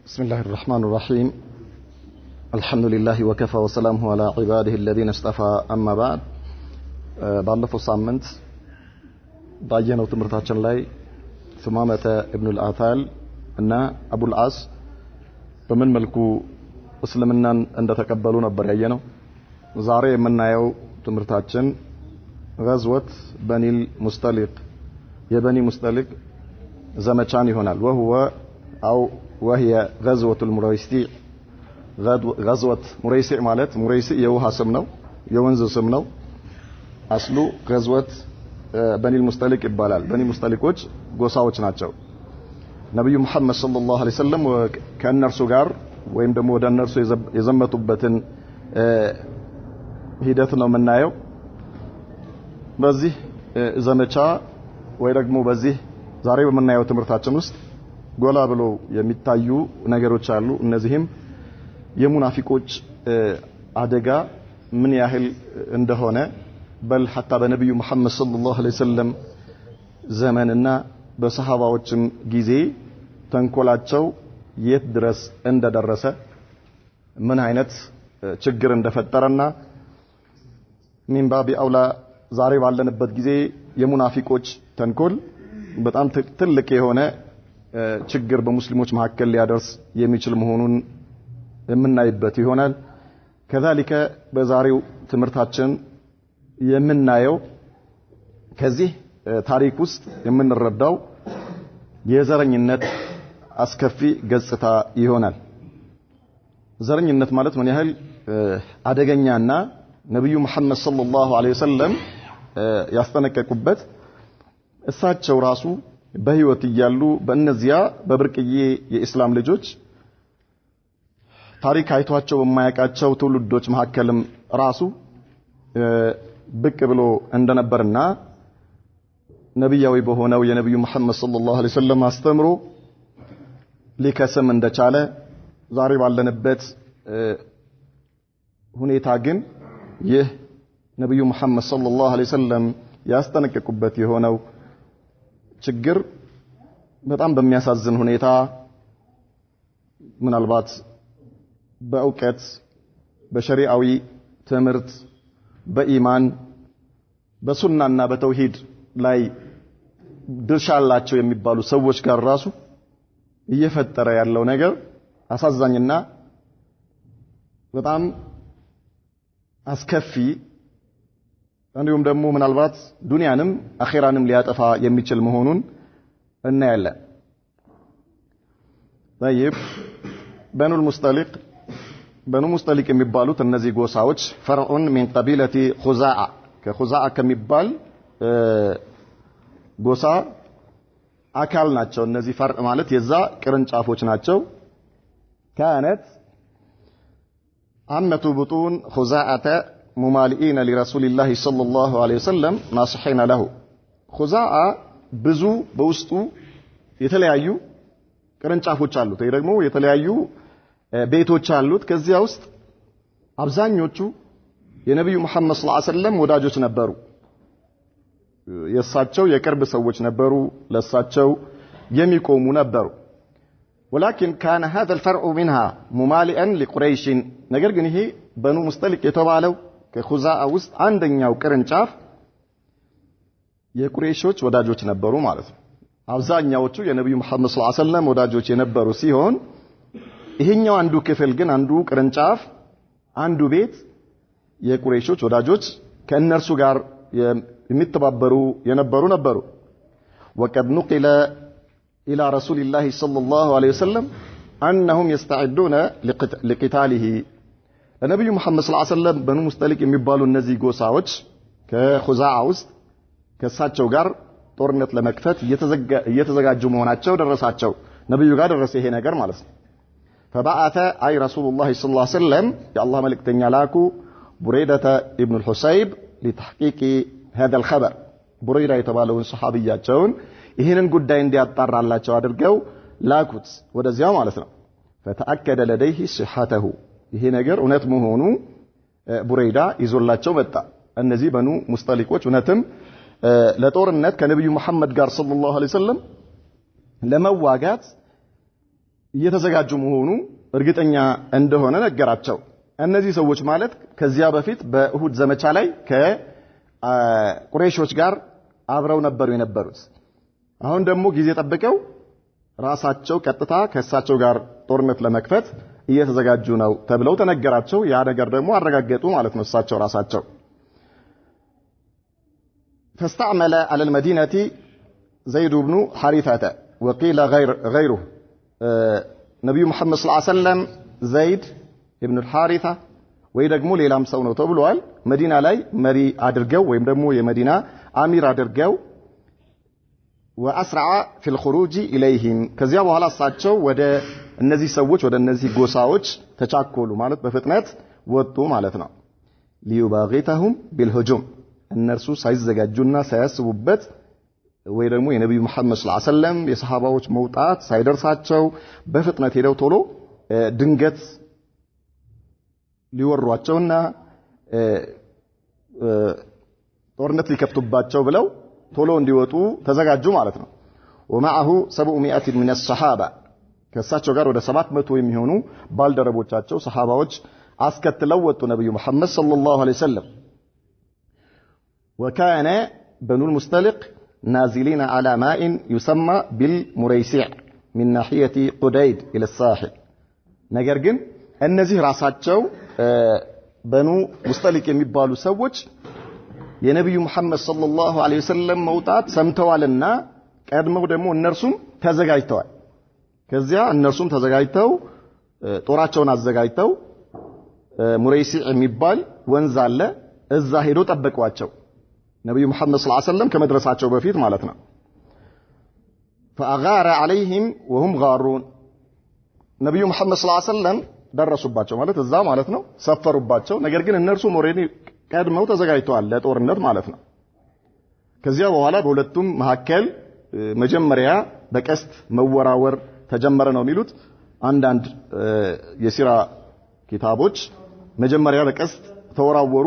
بسم الله الرحمن الرحيم الحمد لله وكفى وسلامه على عباده الذين اصطفى أما بعد ባለፈው ሳምንት ባየነው ትምህርታችን ላይ ሱማመተ ኢብኑ አልአታል እና አቡል አስ በምን መልኩ እስልምናን እንደተቀበሉ ነበር ያየነው። ዛሬ የምናየው ትምህርታችን غزوة بني المصطلق የበኒ ሙስጠሊቅ ዘመቻን ይሆናል። وهي غزوة المريسيع غزوة مريسيع ማለት مريسيع የውሃ ስም ነው፣ የወንዝ ስም ነው። አስሉ غزوة بني المصطلق ይባላል። በኒ ሙስጠሊቆች ጎሳዎች ናቸው። ነብዩ መሐመድ ሰለላሁ ዐለይሂ ወሰለም ከእነርሱ ጋር ወይም ደግሞ ወደ እነርሱ የዘመቱበትን ሂደት ነው የምናየው። በዚህ ዘመቻ ወይ ደግሞ በዚህ ዛሬ በመናየው ትምህርታችን ውስጥ ጎላ ብሎ የሚታዩ ነገሮች አሉ። እነዚህም የሙናፊቆች አደጋ ምን ያህል እንደሆነ በል حتى በነብዩ መሐመድ ሰለላሁ ዐለይሂ ወሰለም ዘመንና በሰሃባዎችም ጊዜ ተንኮላቸው የት ድረስ እንደደረሰ ምን አይነት ችግር እንደፈጠረና ሚንባቢ አውላ ዛሬ ባለንበት ጊዜ የሙናፊቆች ተንኮል በጣም ትልቅ የሆነ ችግር በሙስሊሞች መካከል ሊያደርስ የሚችል መሆኑን የምናይበት ይሆናል። ከዛሊከ በዛሬው ትምህርታችን የምናየው ከዚህ ታሪክ ውስጥ የምንረዳው የዘረኝነት አስከፊ ገጽታ ይሆናል። ዘረኝነት ማለት ምን ያህል አደገኛና ነብዩ መሐመድ ሰለላሁ ዐለይሂ ወሰለም ያስጠነቀቁበት እሳቸው ራሱ በህይወት እያሉ በእነዚያ በብርቅዬ የኢስላም ልጆች ታሪክ አይቷቸው በማያውቃቸው ትውልዶች መካከልም ራሱ ብቅ ብሎ እንደነበርና ነብያዊ በሆነው የነብዩ መሐመድ ሰለላሁ ዐለይሂ ወሰለም አስተምሮ ሊከስም እንደቻለ ዛሬ ባለንበት ሁኔታ ግን ይህ ነብዩ መሐመድ ሰለላሁ ዐለይሂ ወሰለም ያስጠነቀቁበት የሆነው ችግር በጣም በሚያሳዝን ሁኔታ ምናልባት በእውቀት በሸሪዓዊ ትምህርት በኢማን በሱናና በተውሂድ ላይ ድርሻ አላቸው የሚባሉ ሰዎች ጋር ራሱ እየፈጠረ ያለው ነገር አሳዛኝና በጣም አስከፊ እንዲሁም ደግሞ ምናልባት ዱንያንም አኺራንም ሊያጠፋ የሚችል መሆኑን እናያለን። طيب በኑ ሙስጠሊቅ የሚባሉት እነዚህ ጎሳዎች ፈርዑን من قبيلة خزاعة ከኹዛዓ ከሚባል ጎሳ አካል ናቸው። እነዚህ ፈርዕ ማለት የዛ ቅርንጫፎች ናቸው። كانت عمة بطون خزاعة ممالئين لرسول الله صلى الله عليه وسلم ناصحين له خزاعة ብዙ በውስጡ የተለያዩ ቅርንጫፎች አሉት ወይ ደግሞ የተለያዩ ቤቶች አሉት። ከዚያ ውስጥ አብዛኞቹ የነብዩ መሐመድ ሰለላሁ ዐለይሂ ወሰለም ወዳጆች ነበሩ። የሳቸው የቅርብ ሰዎች ነበሩ፣ ለሳቸው የሚቆሙ ነበሩ። ولكن كان هذا الفرع منها ممالئا لقريش ነገር ግን ይሄ በኑ ሙስጠሊቅ የተባለው ከኹዛዓ ውስጥ አንደኛው ቅርንጫፍ የቁረይሾች ወዳጆች ነበሩ ማለት ነው። አብዛኛዎቹ የነብዩ መሐመድ ሰለላሁ ዐለይሂ ወሰለም ወዳጆች የነበሩ ሲሆን ይሄኛው አንዱ ክፍል ግን አንዱ ቅርንጫፍ አንዱ ቤት የቁረይሾች ወዳጆች ከእነርሱ ጋር የሚተባበሩ የነበሩ ነበሩ። وقد نقل إلى رسول الله صلى الله عليه وسلم أنهم يستعدون لقتاله ለነብዩ መሐመድ ሰለላሁ ዐለይሂ ወሰለም በኑ ሙስጠሊቅ የሚባሉ እነዚህ ጎሳዎች ከኹዛዓ ውስጥ ከሳቸው ጋር ጦርነት ለመክፈት እየተዘጋጁ መሆናቸው ደረሳቸው። ነብዩ ጋር ደረሰ ይሄ ነገር ማለት ነው። فبعث أي رسول الله صلى الله عليه وسلم يا الله ملكتኛ ላኩ ቡረይደተ ኢብኑ አልሁሰይብ لتحقيق هذا الخبر ቡረይዳ የተባለውን ሱሐቢያቸውን ይሄንን ጉዳይ እንዲያጣራላቸው አድርገው ላኩት ወደዚያው ማለት ነው። فتأكد لديه صحته ይሄ ነገር እውነት መሆኑ ቡረይዳ ይዞላቸው መጣ። እነዚህ በኑ ሙስጠሊቆች እውነትም ለጦርነት ከነብዩ መሐመድ ጋር ሰለላሁ ዐለይሂ ወሰለም ለመዋጋት እየተዘጋጁ መሆኑ እርግጠኛ እንደሆነ ነገራቸው። እነዚህ ሰዎች ማለት ከዚያ በፊት በኡሁድ ዘመቻ ላይ ከቁረይሾች ጋር አብረው ነበሩ የነበሩት። አሁን ደግሞ ጊዜ ጠብቀው ራሳቸው ቀጥታ ከእሳቸው ጋር ጦርነት ለመክፈት እየተዘጋጁ ነው ተብለው ተነገራቸው። ያ ነገር ደግሞ አረጋገጡ ማለት ነው እሳቸው ራሳቸው። فاستعمل على المدينة زيد بن حارثة وقيل غيره نبي محمد صلى الله عليه وسلم زيد ابن الحارثة ወይ ደግሞ ሌላም ሰው ነው ተብሏል። መዲና ላይ መሪ አድርገው ወይም ደግሞ የመዲና አሚር አድርገው واسرع في الخروج اليهم ከዚያ በኋላ እሳቸው ወደ እነዚህ ሰዎች ወደ እነዚህ ጎሳዎች ተቻኮሉ ማለት በፍጥነት ወጡ ማለት ነው። ليباغتهم بالهجوم እነርሱ ሳይዘጋጁና ሳያስቡበት ወይ ደግሞ የነብዩ መሐመድ ሰለላሁ ዐለይሂ ወሰለም የሰሃባዎች መውጣት ሳይደርሳቸው በፍጥነት ሄደው ቶሎ ድንገት ሊወሯቸውና ጦርነት ሊከፍቱባቸው ብለው ቶሎ እንዲወጡ ተዘጋጁ ማለት ነው። ومعه 700 من الصحابه ከእሳቸው ጋር ወደ 700 የሚሆኑ ባልደረቦቻቸው ሰሃባዎች አስከትለው ወጡ ነብዩ መሐመድ ሰለላሁ ዐለይሂ ወሰለም። وكان بنو المستلق نازلين على ماء يسمى بالمريسع من ناحية قديد إلى الساحل ነገር ግን እነዚህ ራሳቸው በኑ ሙስጠሊቅ የሚባሉ ሰዎች የነብዩ መሐመድ ሰለላሁ ዐለይሂ ወሰለም መውጣት ሰምተዋልና ቀድመው ደግሞ እነርሱም ተዘጋጅተዋል። ከዚያ እነርሱም ተዘጋጅተው ጦራቸውን አዘጋጅተው ሙረይሲዕ የሚባል ወንዝ አለ እዛ ሄዶ ጠበቋቸው ነብዩ መሐመድ ሰለላሁ ዐለይሂ ወሰለም ከመድረሳቸው በፊት ማለት ነው። فأغار عليهم وهم غارون ነብዩ መሐመድ ሰለላሁ ዐለይሂ ወሰለም ደረሱባቸው ማለት እዛ ማለት ነው ሰፈሩባቸው። ነገር ግን እነርሱ ሞሬኒ ቀድመው ተዘጋጅተዋል ለጦርነት ማለት ነው። ከዚያ በኋላ በሁለቱም መካከል መጀመሪያ በቀስት መወራወር ተጀመረ ነው የሚሉት አንዳንድ የሲራ ኪታቦች። መጀመሪያ በቀስት ተወራወሩ።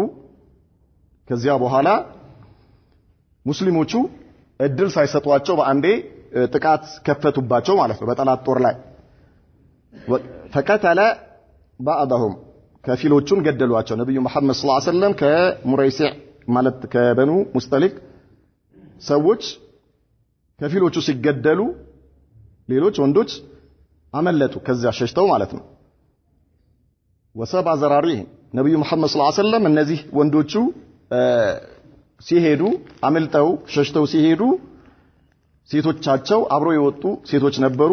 ከዚያ በኋላ ሙስሊሞቹ እድል ሳይሰጧቸው በአንዴ ጥቃት ከፈቱባቸው ማለት ነው በጠላት ጦር ላይ። فقتل بعضهم ከፊሎቹን ገደሏቸው ነብዩ መሐመድ ሰለላሁ ዐለይሂ ወሰለም ከሙረይሲዕ ማለት ከበኑ ሙስጠሊቅ ሰዎች ከፊሎቹ ሲገደሉ ሌሎች ወንዶች አመለጡ ከዚያ ሸሽተው ማለት ነው። وسبع زراريهم ነብዩ መሐመድ ሰለላሁ ዐለይሂ ወሰለም እነዚህ ወንዶቹ ሲሄዱ አመልጠው ሸሽተው ሲሄዱ ሴቶቻቸው አብሮ የወጡ ሴቶች ነበሩ።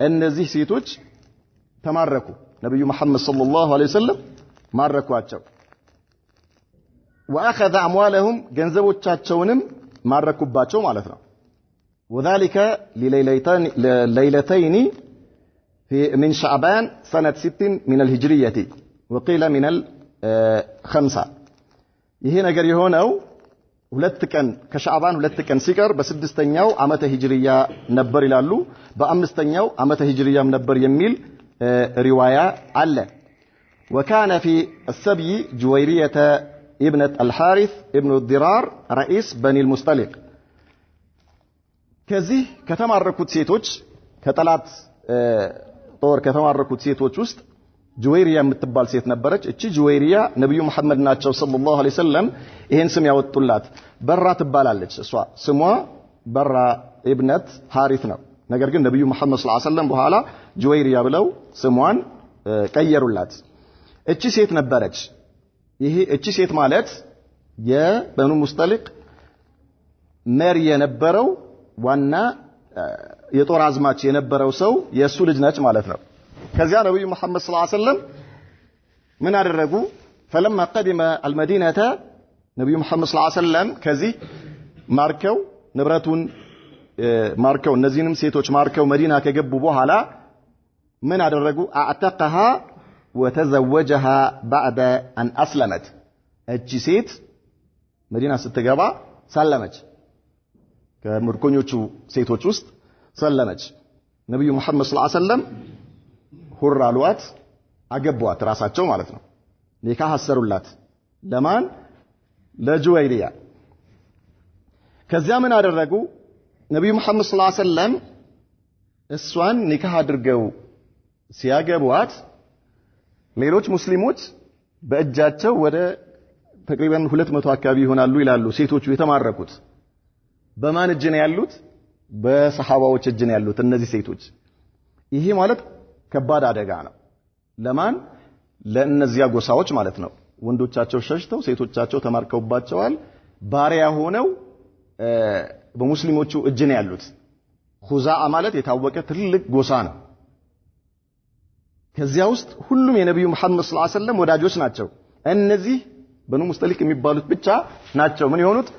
እነዚህ ሴቶች ተማረኩ። ነብዩ መሐመድ ሰለላሁ ዐለይሂ ወሰለም ማረኳቸው። واخذ اموالهم ገንዘቦቻቸውንም ማረኩባቸው ማለት ነው። وذلك ليلتين من شعبان سنة 6 من الهجرية وقيل من الخمسة ይሄ ነገር የሆነው ሁለት ቀን ከሻዕባን ሁለት ቀን ሲቀር በስድስተኛው ዓመተ ሂጅሪያ ነበር ይላሉ። በአምስተኛው ዓመተ ሂጅሪያም ነበር የሚል ሪዋያ አለ። وكان في السبي جويرية ابنة الحارث ابن الضرار رئيس بني المستلق ከዚህ ከተማረኩት ሴቶች ከጠላት ጦር ከተማረኩት ሴቶች ውስጥ ጁዌሪያ የምትባል ሴት ነበረች። እቺ ጁዌሪያ ነብዩ መሐመድ ናቸው ሰለላሁ ዐለይሂ ወሰለም ይሄን ስም ያወጡላት። በራ ትባላለች። እሷ ስሟ በራ ኢብነት ሐሪስ ነው። ነገር ግን ነብዩ መሐመድ ሰለላሁ ዐለይሂ ወሰለም በኋላ ጁዌሪያ ብለው ስሟን ቀየሩላት። እቺ ሴት ነበረች። እቺ ሴት ማለት የበኑ ሙስጠሊቅ መሪ የነበረው ዋና የጦር አዝማች የነበረው ሰው የሱ ልጅ ነች ማለት ነው። ከዚያ ነብዩ መሐመድ ሰለላሁ ዐለይሂ ወሰለም ምን አደረጉ? فلما قدم المدينة ነብዩ መሐመድ ሰለላሁ ዐለይሂ ወሰለም ከዚህ ማርከው ንብረቱን ማርከው እነዚህንም ሴቶች ማርከው መዲና ከገቡ በኋላ ምን አደረጉ? اعتقها وتزوجها بعد ان اسلمت እቺ ሴት መዲና ስትገባ ሰለመች። ከምርኮኞቹ ሴቶች ውስጥ ሰለመች። ነብዩ መሐመድ ሰለላሁ ዐለይሂ ወሰለም ሁር አሏት፣ አገቧት ራሳቸው ማለት ነው። ኒካህ አሰሩላት። ለማን? ለጁዌሪያ። ከዚያ ምን አደረጉ? ነብዩ መሐመድ ሰለላሁ ዐለይሂ ወሰለም እሷን ኒካህ አድርገው ሲያገቧት ሌሎች ሙስሊሞች በእጃቸው ወደ ተቅሪበን 200 አካባቢ ይሆናሉ ይላሉ ሴቶቹ የተማረኩት በማን እጅ ነው ያሉት በሰሃባዎች እጅ ነው ያሉት እነዚህ ሴቶች ይሄ ማለት ከባድ አደጋ ነው ለማን ለእነዚያ ጎሳዎች ማለት ነው ወንዶቻቸው ሸሽተው ሴቶቻቸው ተማርከውባቸዋል ባሪያ ሆነው በሙስሊሞቹ እጅ ነው ያሉት ኹዛአ ማለት የታወቀ ትልቅ ጎሳ ነው ከዚያ ውስጥ ሁሉም የነብዩ መሐመድ ሰለላሁ ዐለይሂ ወሰለም ወዳጆች ናቸው እነዚህ በኑ ሙስጠሊቅ የሚባሉት ብቻ ናቸው ምን የሆኑት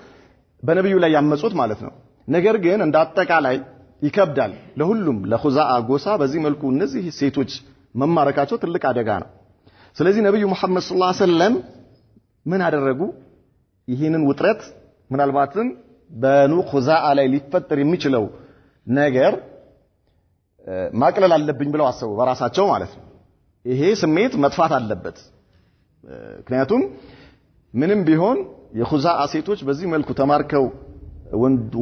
በነብዩ ላይ ያመጹት ማለት ነው ነገር ግን እንደ አጠቃላይ ይከብዳል ለሁሉም ለኹዛአ ጎሳ በዚህ መልኩ እነዚህ ሴቶች መማረካቸው ትልቅ አደጋ ነው ስለዚህ ነብዩ መሐመድ ሰለላሁ ዐለይሂ ወሰለም ምን አደረጉ ይህንን ውጥረት ምናልባትም በኑ ኹዛአ ላይ ሊፈጠር የሚችለው ነገር ማቅለል አለብኝ ብለው አሰቡ በራሳቸው ማለት ነው ይሄ ስሜት መጥፋት አለበት ምክንያቱም ምንም ቢሆን የኹዛአ ሴቶች በዚህ መልኩ ተማርከው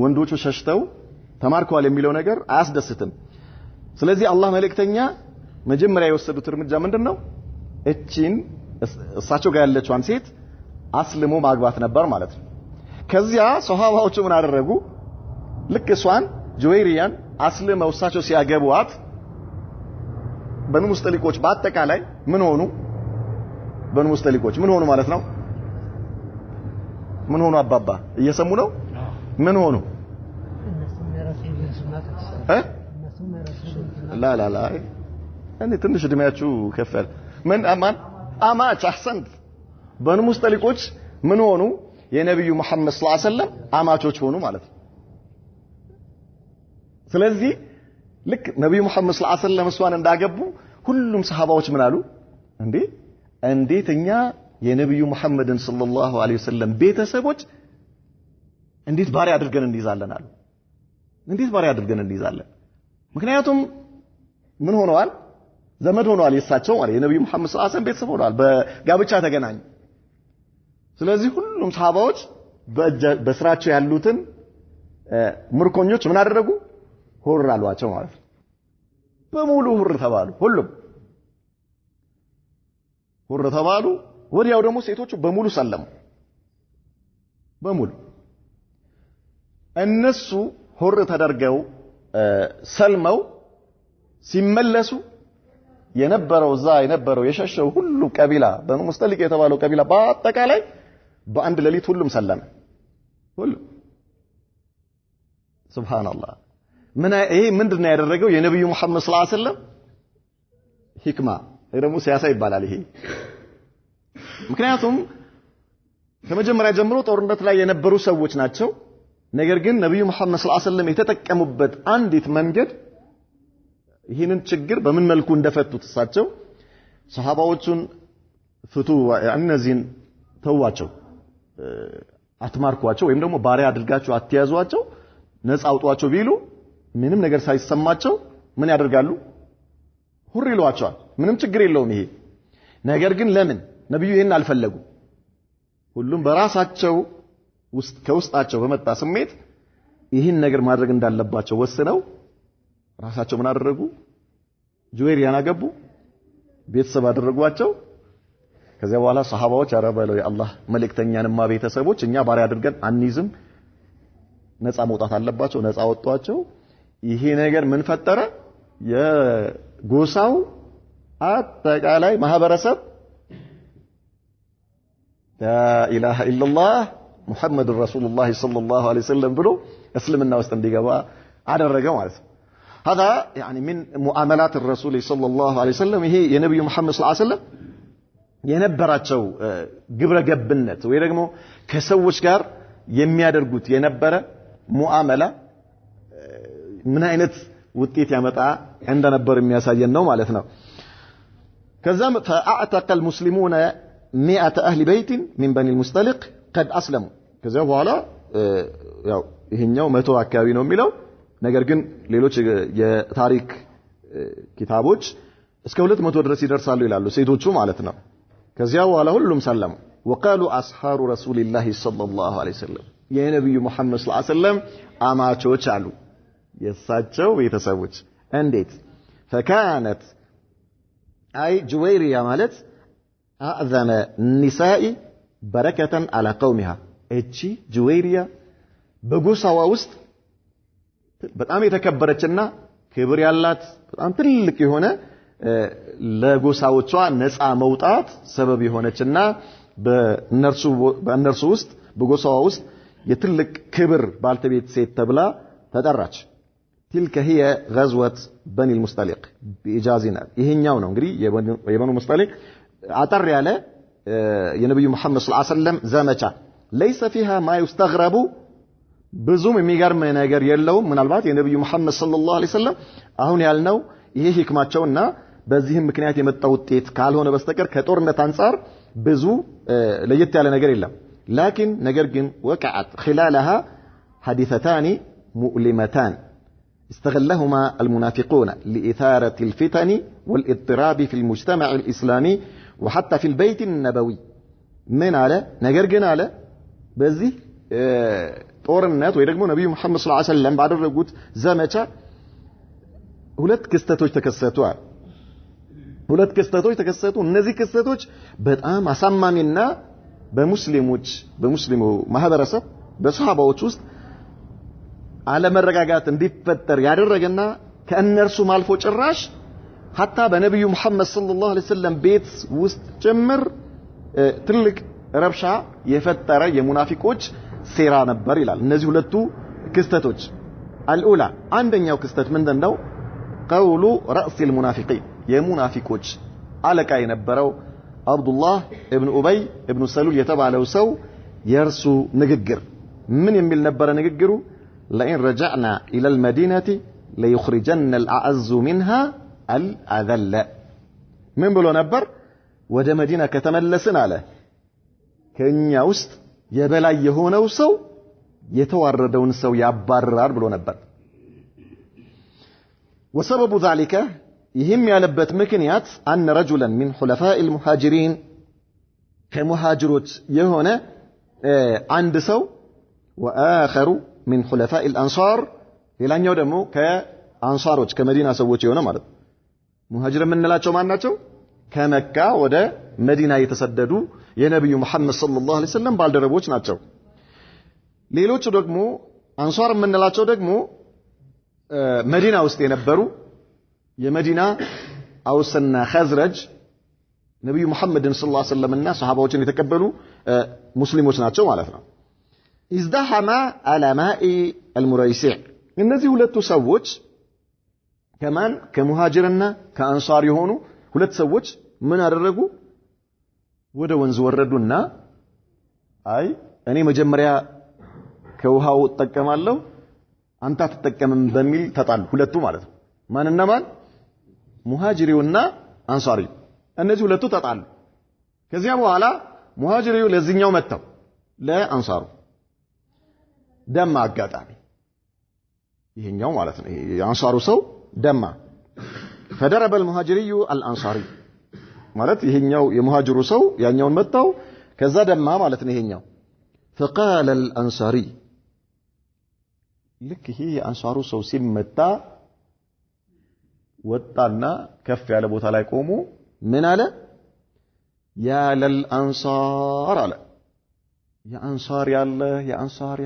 ወንዶቹ ሸሽተው ተማርከዋል የሚለው ነገር አያስደስትም ስለዚህ አላህ መልእክተኛ መጀመሪያ የወሰዱት እርምጃ ምንድነው እቺን እሳቸው ጋር ያለችዋን ሴት አስልሞ ማግባት ነበር ማለት ነው ከዚያ ሱሐባዎቹ ምን አደረጉ ልክ እሷን ጁዌሪያን አስልመው እሳቸው ሲያገቧት በኑ ሙስጠሊቆች በአጠቃላይ ምን ሆኑ በኑ ሙስጠሊቆች ምን ሆኑ ማለት ነው ምን ሆኑ አባባ እየሰሙ ነው ምን ሆኑ ላ እኔ ትንሽ እድሜያችሁ ከፈል ምን አማች አህሰንት በኑ ሙስጠሊቆች ምን ሆኑ የነብዩ መሐመድ ሰለላሁ ዐለይሂ ወሰለም አማቾች ሆኑ ማለት ነው ስለዚህ ልክ ነብዩ መሐመድ ሰለላሁ ዐለይሂ ወሰለም እሷን እንዳገቡ ሁሉም ሰሃባዎች ምን አሉ እንዴትኛ የነብዩ መሐመድን ሰለላሁ ዐለይሂ ወሰለም ቤተሰቦች እንዴት ባሪያ አድርገን እንይዛለን አሉ እንዴት ባሪያ አድርገን እንይዛለን ምክንያቱም ምን ሆነዋል ዘመድ ሆነዋል የሳቸው ማለት የነብዩ መሐመድ ሰለላሁ ዐለይሂ ወሰለም ቤተሰብ ሆነዋል በጋብቻ ተገናኙ ስለዚህ ሁሉም ሰሃባዎች በስራቸው ያሉትን ምርኮኞች ምን አደረጉ ሁር አሏቸው ማለት ነው በሙሉ ሁር ተባሉ ሁሉም ሁር ተባሉ ወዲያው ደግሞ ሴቶቹ በሙሉ ሰለሙ በሙሉ እነሱ ሁር ተደርገው ሰልመው ሲመለሱ የነበረው የሸሸው ሁሉ ቀቢላ በኑ ሙስጠሊቅ የተባለው ቀቢላ በአጠቃላይ በአንድ ሌሊት ሁሉም ሰለመ ሁሉም ሱብሃንአላህ ይሄ ምንድነው ያደረገው የነብዩ መሐመድ ሰለላሁ ዐለይሂ ወሰለም ሂክማ ደግሞ ሲያሳ ይባላል ይሄ ምክንያቱም ከመጀመሪያ ጀምሮ ጦርነት ላይ የነበሩ ሰዎች ናቸው ነገር ግን ነብዩ መሐመድ ሰለላሁ ዐለይሂ ወሰለም የተጠቀሙበት አንዲት መንገድ ይህንን ችግር በምን መልኩ እንደፈቱት እሳቸው ሰሃባዎቹን ፍቱ እነዚህን ተዋቸው አትማርኳቸው ወይም ደግሞ ባሪያ አድርጋቸው አትያዟቸው ነፃ አውጧቸው ቢሉ ምንም ነገር ሳይሰማቸው ምን ያደርጋሉ ሁር ይሏቸዋል ምንም ችግር የለውም ይሄ ነገር ግን ለምን ነብዩ ይሄን አልፈለጉ ሁሉም በራሳቸው ውስጥ ከውስጣቸው በመጣ ስሜት ይህን ነገር ማድረግ እንዳለባቸው ወስነው ራሳቸው ምን አደረጉ ጁዌሪያን አገቡ ቤተሰብ አደረጓቸው ከዚያ በኋላ ሰሃባዎች አረበለው የአላህ መልእክተኛንማ ቤተሰቦች እኛ ባሪያ አድርገን አንይዝም ነፃ መውጣት አለባቸው ነፃ ወጧቸው ይሄ ነገር ምን ፈጠረ የጎሳው አጠቃላይ ማህበረሰብ ላ ኢላሃ ኢላላህ ሙሐመድ ረሱሉላህ ሰለላሁ ዐለይሂ ወሰለም ብሎ እስልምና ውስጥ እንዲገባ አደረገ ማለት ነው هذا يعني من معاملات الرسول صلى الله عليه وسلم ይሄ የነብዩ መሐመድ ሰለላሁ ዐለይሂ ወሰለም የነበራቸው ግብረ ገብነት ወይ ደግሞ ከሰዎች ጋር የሚያደርጉት የነበረ ሙአመላ ምን አይነት ውጤት ያመጣ እንደነበር የሚያሳየን ነው ማለት ነው ከዛም فاعتق المسلمون 100 اهل بيت من بني المصطلق قد اسلموا ከዛ በኋላ ያው ይሄኛው 100 አካባቢ ነው የሚለው ነገር ግን ሌሎች የታሪክ ኪታቦች እስከ 200 ድረስ ይደርሳሉ ይላሉ ሴቶቹ ማለት ነው ከዚያ በኋላ ሁሉም ሰለሙ وقالوا اصحاب رسول الله صلى الله عليه وسلم የነብዩ መሐመድ ሰለላሁ ዐለይሂ ወሰለም አማቾች አሉ የሳቸው ቤተሰቦች እንዴት فكانت አይ ጁወይሪያ ማለት አዕዘመ ኒሳኢ በረከተን አላ ቀውሚሃ እቺ ጁወይሪያ በጎሳዋ ውስጥ በጣም የተከበረችና ክብር ያላት በጣም ትልቅ የሆነ ለጎሳዎቿ ነፃ መውጣት ሰበብ የሆነችና በእነርሱ ውስጥ በጎሳዋ ውስጥ የትልቅ ክብር ባልተቤት ሴት ተብላ ተጠራች። تلك هي غزوة بني المصطلق بإجازنا ይሄኛው ነው እንግዲህ የበኑ ሙስጠሊቅ አጠር ያለ የነብዩ መሐመድ ሰለላሁ ዐለይሂ ወሰለም ዘመቻ ليس فيها ما يستغرب ብዙም የሚገርም ነገር የለውም። ምናልባት የነብዩ መሐመድ ሰለላሁ ዐለይሂ ወሰለም አሁን ያልነው ይሄ ህክማቸውና በዚህም ምክንያት የመጣው ውጤት ካልሆነ በስተቀር ከጦርነት አንፃር ብዙ ለየት ያለ ነገር የለም። لكن ነገር ግን وقعت خلالها حادثتان مؤلمتان استغلهما المنافقون لإثارة الفتن والاضطراب في المجتمع الإسلامي وحتى في البيت النبوي من على ነገር ግን አለ በዚህ ጦርነት ወይ ደግሞ ነብዩ መሐመድ ሰለላሁ ዐለይሂ ወሰለም ባደረጉት ዘመቻ ሁለት ክስተቶች ተከሰቱ። እነዚህ ክስተቶች በጣም አሳማሚና በሙስሊሙ ማህበረሰብ በሷሃባዎች ውስጥ አለመረጋጋት እንዲፈጠር ያደረገና ከእነርሱም አልፎ ጭራሽ ሐታ በነብዩ መሐመድ ሰለላሁ ዐለይሂ ወሰለም ቤት ውስጥ ጭምር ትልቅ ረብሻ የፈጠረ የሙናፊቆች ሴራ ነበር ይላል። እነዚህ ሁለቱ ክስተቶች አልኡላ አንደኛው ክስተት ምንድነው? ቀውሉ ረእሲል ሙናፊቂን የሙናፊቆች አለቃ የነበረው አብዱላህ ኢብኑ ኡበይ ኢብኑ ሰሉል የተባለው ሰው የእርሱ ንግግር ምን የሚል ነበረ ንግግሩ? لئن رجعنا إلى المدينة ليخرجن الأعز منها الأذل من بلو نبر ወደ መዲና ከተመለስን አለ ከኛ ውስጥ የበላይ የሆነው ሰው የተዋረደውን ሰው ያባርራል ብሎ ነበር። وسبب ذلك ይህም ያለበት ምክንያት أن رجلا من حلفاء المهاجرين ከሙሃጅሮች የሆነ አንድ ሰው وآخر من حلفاء الأنصار ሌላኛው ደግሞ ከአንሳሮች ከመዲና ሰዎች የሆነ ማለት ሙሃጅር የምንላቸው ማን ናቸው? ከመካ ወደ መዲና የተሰደዱ የነብዩ መሐመድ ሰለላሁ ዐለይሂ ወሰለም ባልደረቦች ናቸው። ሌሎቹ ደግሞ አንሳር የምንላቸው ደግሞ መዲና ውስጥ የነበሩ የመዲና አውስና ኸዝረጅ ነብዩ መሐመድን ሰለላሁ ዐለይሂ ወሰለምና ሱሐባዎችን የተቀበሉ ሙስሊሞች ናቸው ማለት ነው። ازدحم على ماء المريسع እነዚህ ሁለቱ ሰዎች ከማን ከሙሃጅርና ከአንሳር የሆኑ ሁለት ሰዎች ምን አደረጉ? ወደ ወንዝ ወረዱና አይ እኔ መጀመሪያ ከውሃው ተጠቀማለሁ አንተ አትጠቀምም በሚል ተጣሉ። ሁለቱ ማለት ነው። ማንና ማን? ሙሃጅሪውና አንሳሪው። እነዚህ ሁለቱ ተጣሉ። ከዚያ በኋላ ሙሃጅሪው ለዚህኛው መጣው ለአንሳሩ ደማ አጋጣሚ ይሄኛው ማለት ነው። የአንሳሩ ሰው ደማ فضرب المهاجري الانصاري ማለት ይሄኛው የሙሃጅሩ ሰው ያኛውን መጣው ከዛ ደማ ማለት ነው ይሄኛው فقال الانصاري ልክ ይሄ የአንሳሩ ሰው ሲመታ ወጣና ከፍ ያለ ቦታ ላይ ቆሞ ምን አለ? ያ ለልአንሳር አለ የአንሳር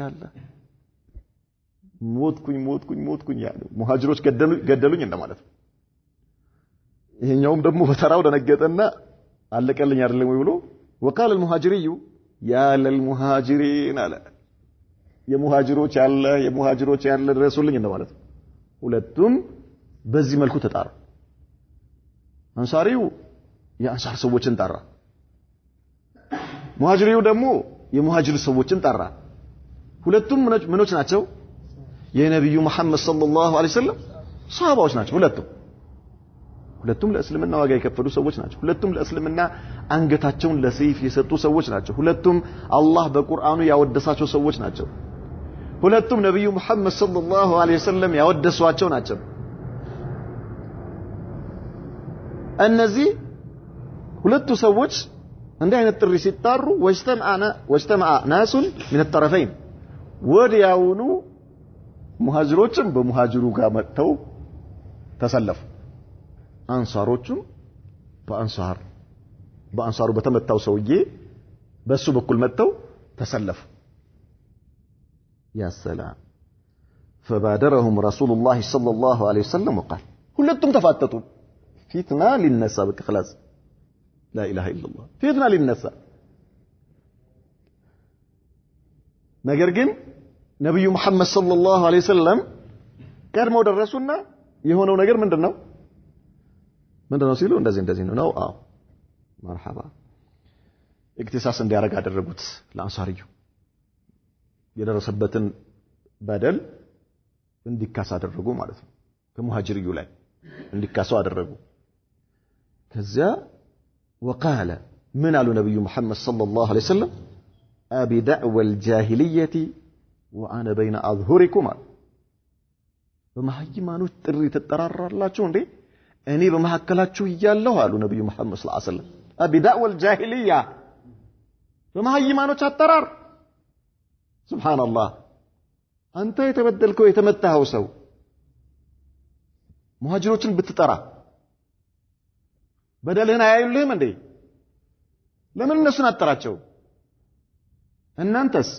ያለ ሞትኩኝ ያለ ሙሃጅሮች ገደሉኝ እንደማለት ነው። ይሄኛውም ደግሞ በተራው ደነገጠና አለቀልኝ አይደለም ወይ ብሎ وقال المهاجري يا للمهاجرين አለ የሙሃጅሮች ያለ ድረሱልኝ እንደማለት ነው። ሁለቱም በዚህ መልኩ ተጣሩ። አንሳሪው የአንሳር ሰዎችን ጠራ፣ ሙሃጅሪው ደግሞ የሙሃጅር ሰዎችን ጠራ። ሁለቱም ምኖች ናቸው? የነብዩ መሐመድ ሰለላሁ ዐለይሂ ወሰለም ሷሃባዎች ናቸው። ሁለቱም ለእስልምና ዋጋ የከፈሉ ሰዎች ናቸው። ሁለቱም ለእስልምና አንገታቸውን ለሰይፍ የሰጡ ሰዎች ናቸው። ሁለቱም አላህ በቁርአኑ ያወደሳቸው ሰዎች ናቸው። ሁለቱም ነብዩ መሐመድ ሰለላሁ ዐለይሂ ወሰለም ያወደሷቸው ናቸው። እነዚህ ሁለቱ ሰዎች እንዲህ አይነት ጥሪ ሲጣሩ ወጅተማዓ ናሱን من الطرفين ወዲያውኑ ሙሃጅሮችም በሙሃጅሩ ጋር መጥተው ተሰለፉ፣ አንሳሮቹም በአንሳሩ በተመታው ሰውዬ በሱ በኩል መጥተው ተሰለፉ ያ ሰላም فبادرهم رسول الله صلى الله عليه وسلم وقال ሁለቱም ተፋጠጡ ፊትና ሊነሳ በቃ خلاص لا اله الا الله ፊትና ሊነሳ ነገር ግን ነብዩ መሐመድ ሰለላሁ ዐለይሂ ወሰለም ቀድመው ደረሱና የሆነው ነገር ምንድነው ሲሉ እንደዚህ ነው አዎ مرحبا اكتساس እንዲያረጋ አደረጉት ለአንሳሪዩ የደረሰበትን በደል እንዲካስ አደረጉ ማለት ነው ከሙሃጅሪዩ ላይ እንዲካሱ አደረጉ ከዚያ وقال من قالوا نبي محمد صلى الله عليه وسلم ابي دعوى الجاهليه وانا بين اظهركم በመሐይማኖች ጥሪ ተጠራራላችሁ እንዴ እኔ በመሐከላችሁ ይያለሁ አሉ ነብዩ መሐመድ ሰለላሁ ዐለይሂ ወሰለም ابي دعوى الجاهليه በመሐይማኖች አጠራር سبحان الله አንተ የተበደልከው የተመታኸው ሰው ሙሃጅሮችን ብትጠራ በደልህን አያዩልህም እንዴ ለምን እነሱን አጠራቸው እናንተስ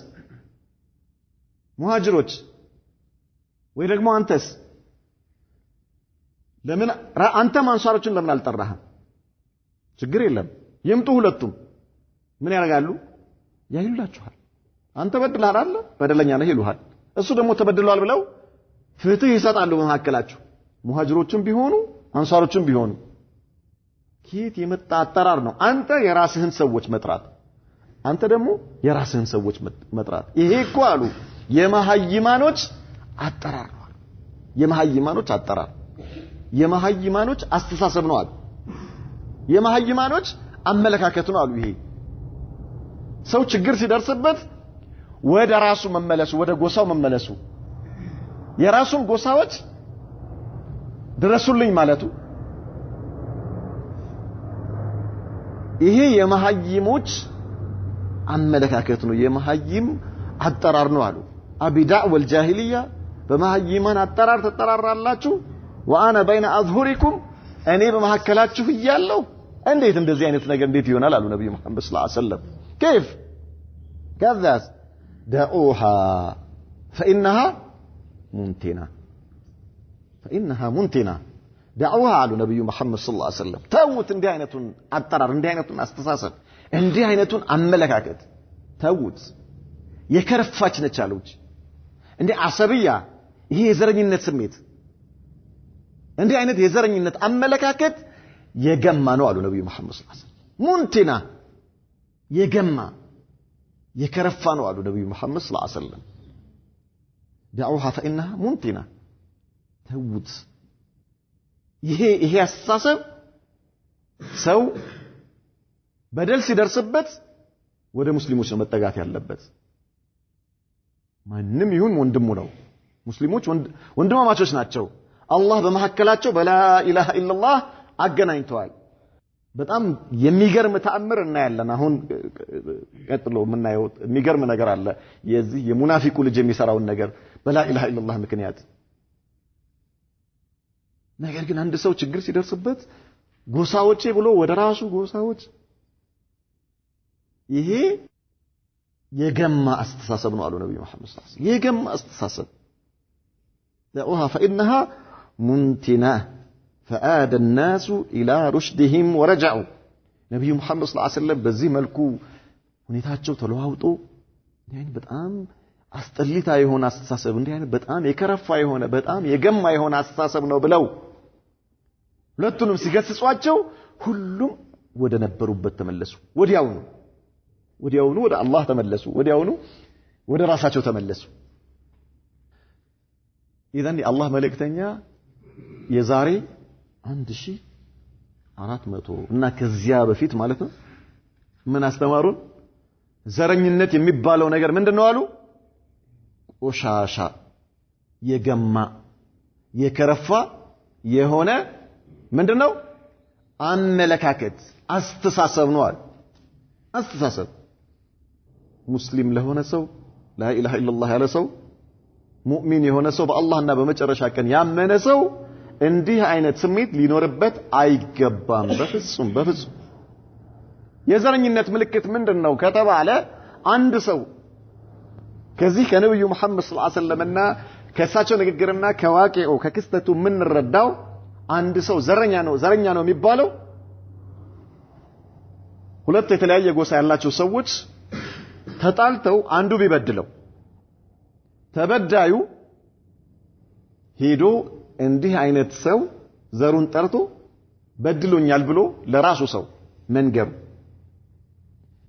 ሙሃጅሮች ወይ ደግሞ አንተስ ለምን አንተ አንሳሮችን ለምን አልጠራህም ችግር የለም ይምጡ ሁለቱም ምን ያደርጋሉ ያይሉላችኋል አንተ በድለሃል አይደል በደለኛ ነህ ይሉሃል እሱ ደግሞ ተበድሏል ብለው ፍትህ ይሰጣሉ በመሐከላችሁ ሙሃጅሮችም ቢሆኑ አንሳሮችም ቢሆኑ ኪት የመጣ አጠራር ነው አንተ የራስህን ሰዎች መጥራት አንተ ደግሞ የራስህን ሰዎች መጥራት ይሄ እኮ አሉ የመሐይማኖች አጠራር ነው የመሐይማኖች አጠራር የመሐይማኖች አስተሳሰብ ነው አሉ የመሐይማኖች አመለካከት ነው አሉ ይሄ ሰው ችግር ሲደርስበት ወደ ራሱ መመለሱ ወደ ጎሳው መመለሱ የራሱን ጎሳዎች ድረሱልኝ ማለቱ ይሄ የመሐይሞች አመለካከት ነው የመሐይም አጠራር ነው አሉ አቢዳዕ ወልጃሂልያ በመሐይማን አጠራር ተጠራራላችሁ وانا بين اظهركم እኔ በመሐከላችሁ ይያለሁ እንዴት እንደዚህ አይነት ነገር እንዴት ይሆናል አሉ ነብዩ መሐመድ ሰለላሁ ዐለይሂ ወሰለም كيف كذا دعوها فانها منتنه دعوها على نبي محمد صلى الله عليه وسلم توت እንዲህ አይነቱን አጠራር እንዲህ አይነቱን አስተሳሰብ እንዲህ አይነቱን አመለካከት ተውት የከረፋች ነች አሉት እንዴ አሰብያ ይሄ የዘረኝነት ስሜት እንዲህ አይነት የዘረኝነት አመለካከት የገማ ነው አሉ ነብዩ መሐመድ ሰለላሁ ዐለይሂ ወሰለም ሙንቲና የገማ የከረፋ ነው አሉ ነብዩ መሐመድ ሰለላሁ ዐለይሂ ወሰለም دعوها فإنها منتنة ተውት ይሄ አስተሳሰብ ሰው በደል ሲደርስበት ወደ ሙስሊሞች ነው መጠጋት ያለበት ማንንም ይሁን ወንድሙ ነው ሙስሊሞች ወንድማማቾች ናቸው አላህ በመሐከላቸው በላ ኢላሃ ኢላላህ አገናኝተዋል በጣም የሚገርም ተአምር እናያለን አሁን ቀጥሎ የምናየው የሚገርም ነገር አለ የዚህ የሙናፊቁ ልጅ የሚሰራውን ነገር በላ ኢላሃ ኢላላህ ምክንያት ነገር ግን አንድ ሰው ችግር ሲደርስበት ጎሳዎቼ ብሎ ወደ ራሱ ጎሳዎች ይሄ የገማ አስተሳሰብ ነው አሉ ነብዩ መሐመድ ሰለላሁ ዐለይሂ ወሰለም የገማ አስተሳሰብ دعوها فإنها منتنة فآد الناس إلى رشدهم ورجعوا نبي محمد صلى الله عليه وسلم በዚህ መልኩ ሁኔታቸው ተለዋውጦ يعني በጣም አስጠሊታ የሆነ አስተሳሰብ እንዲህ አይነት በጣም የከረፋ የሆነ በጣም የገማ የሆነ አስተሳሰብ ነው ብለው ሁለቱንም ሲገስጿቸው ሁሉም ወደ ነበሩበት ተመለሱ ወዲያውኑ ወደ አላህ ተመለሱ ወዲያውኑ ወደ ራሳቸው ተመለሱ ኢዘን የአላህ መልእክተኛ የዛሬ 1400 እና ከዚያ በፊት ማለት ነው ምን አስተማሩን ዘረኝነት የሚባለው ነገር ምንድነው አሉ ቆሻሻ የገማ የከረፋ የሆነ ምንድነው አመለካከት አስተሳሰብ ነው አሉ አስተሳሰብ ሙስሊም ለሆነ ሰው لا اله الا الله ያለ ሰው ሙእሚን የሆነ ሰው በአላህና በመጨረሻ ቀን ያመነ ሰው እንዲህ አይነት ስሜት ሊኖርበት አይገባም በፍጹም በፍጹም የዘረኝነት ምልክት ምንድነው ከተባለ አንድ ሰው ከዚህ ከነብዩ መሐመድ ሰለላሁ ዐለይሂ ወሰለምና ከሳቸው ንግግርና ከዋቂው ከክስተቱ ምን ረዳው አንድ ሰው ዘረኛ ነው የሚባለው ሁለት የተለያየ ጎሳ ያላቸው ሰዎች ተጣልተው አንዱ ቢበድለው ተበዳዩ ሄዶ እንዲህ አይነት ሰው ዘሩን ጠርቶ በድሎኛል ብሎ ለራሱ ሰው መንገሩ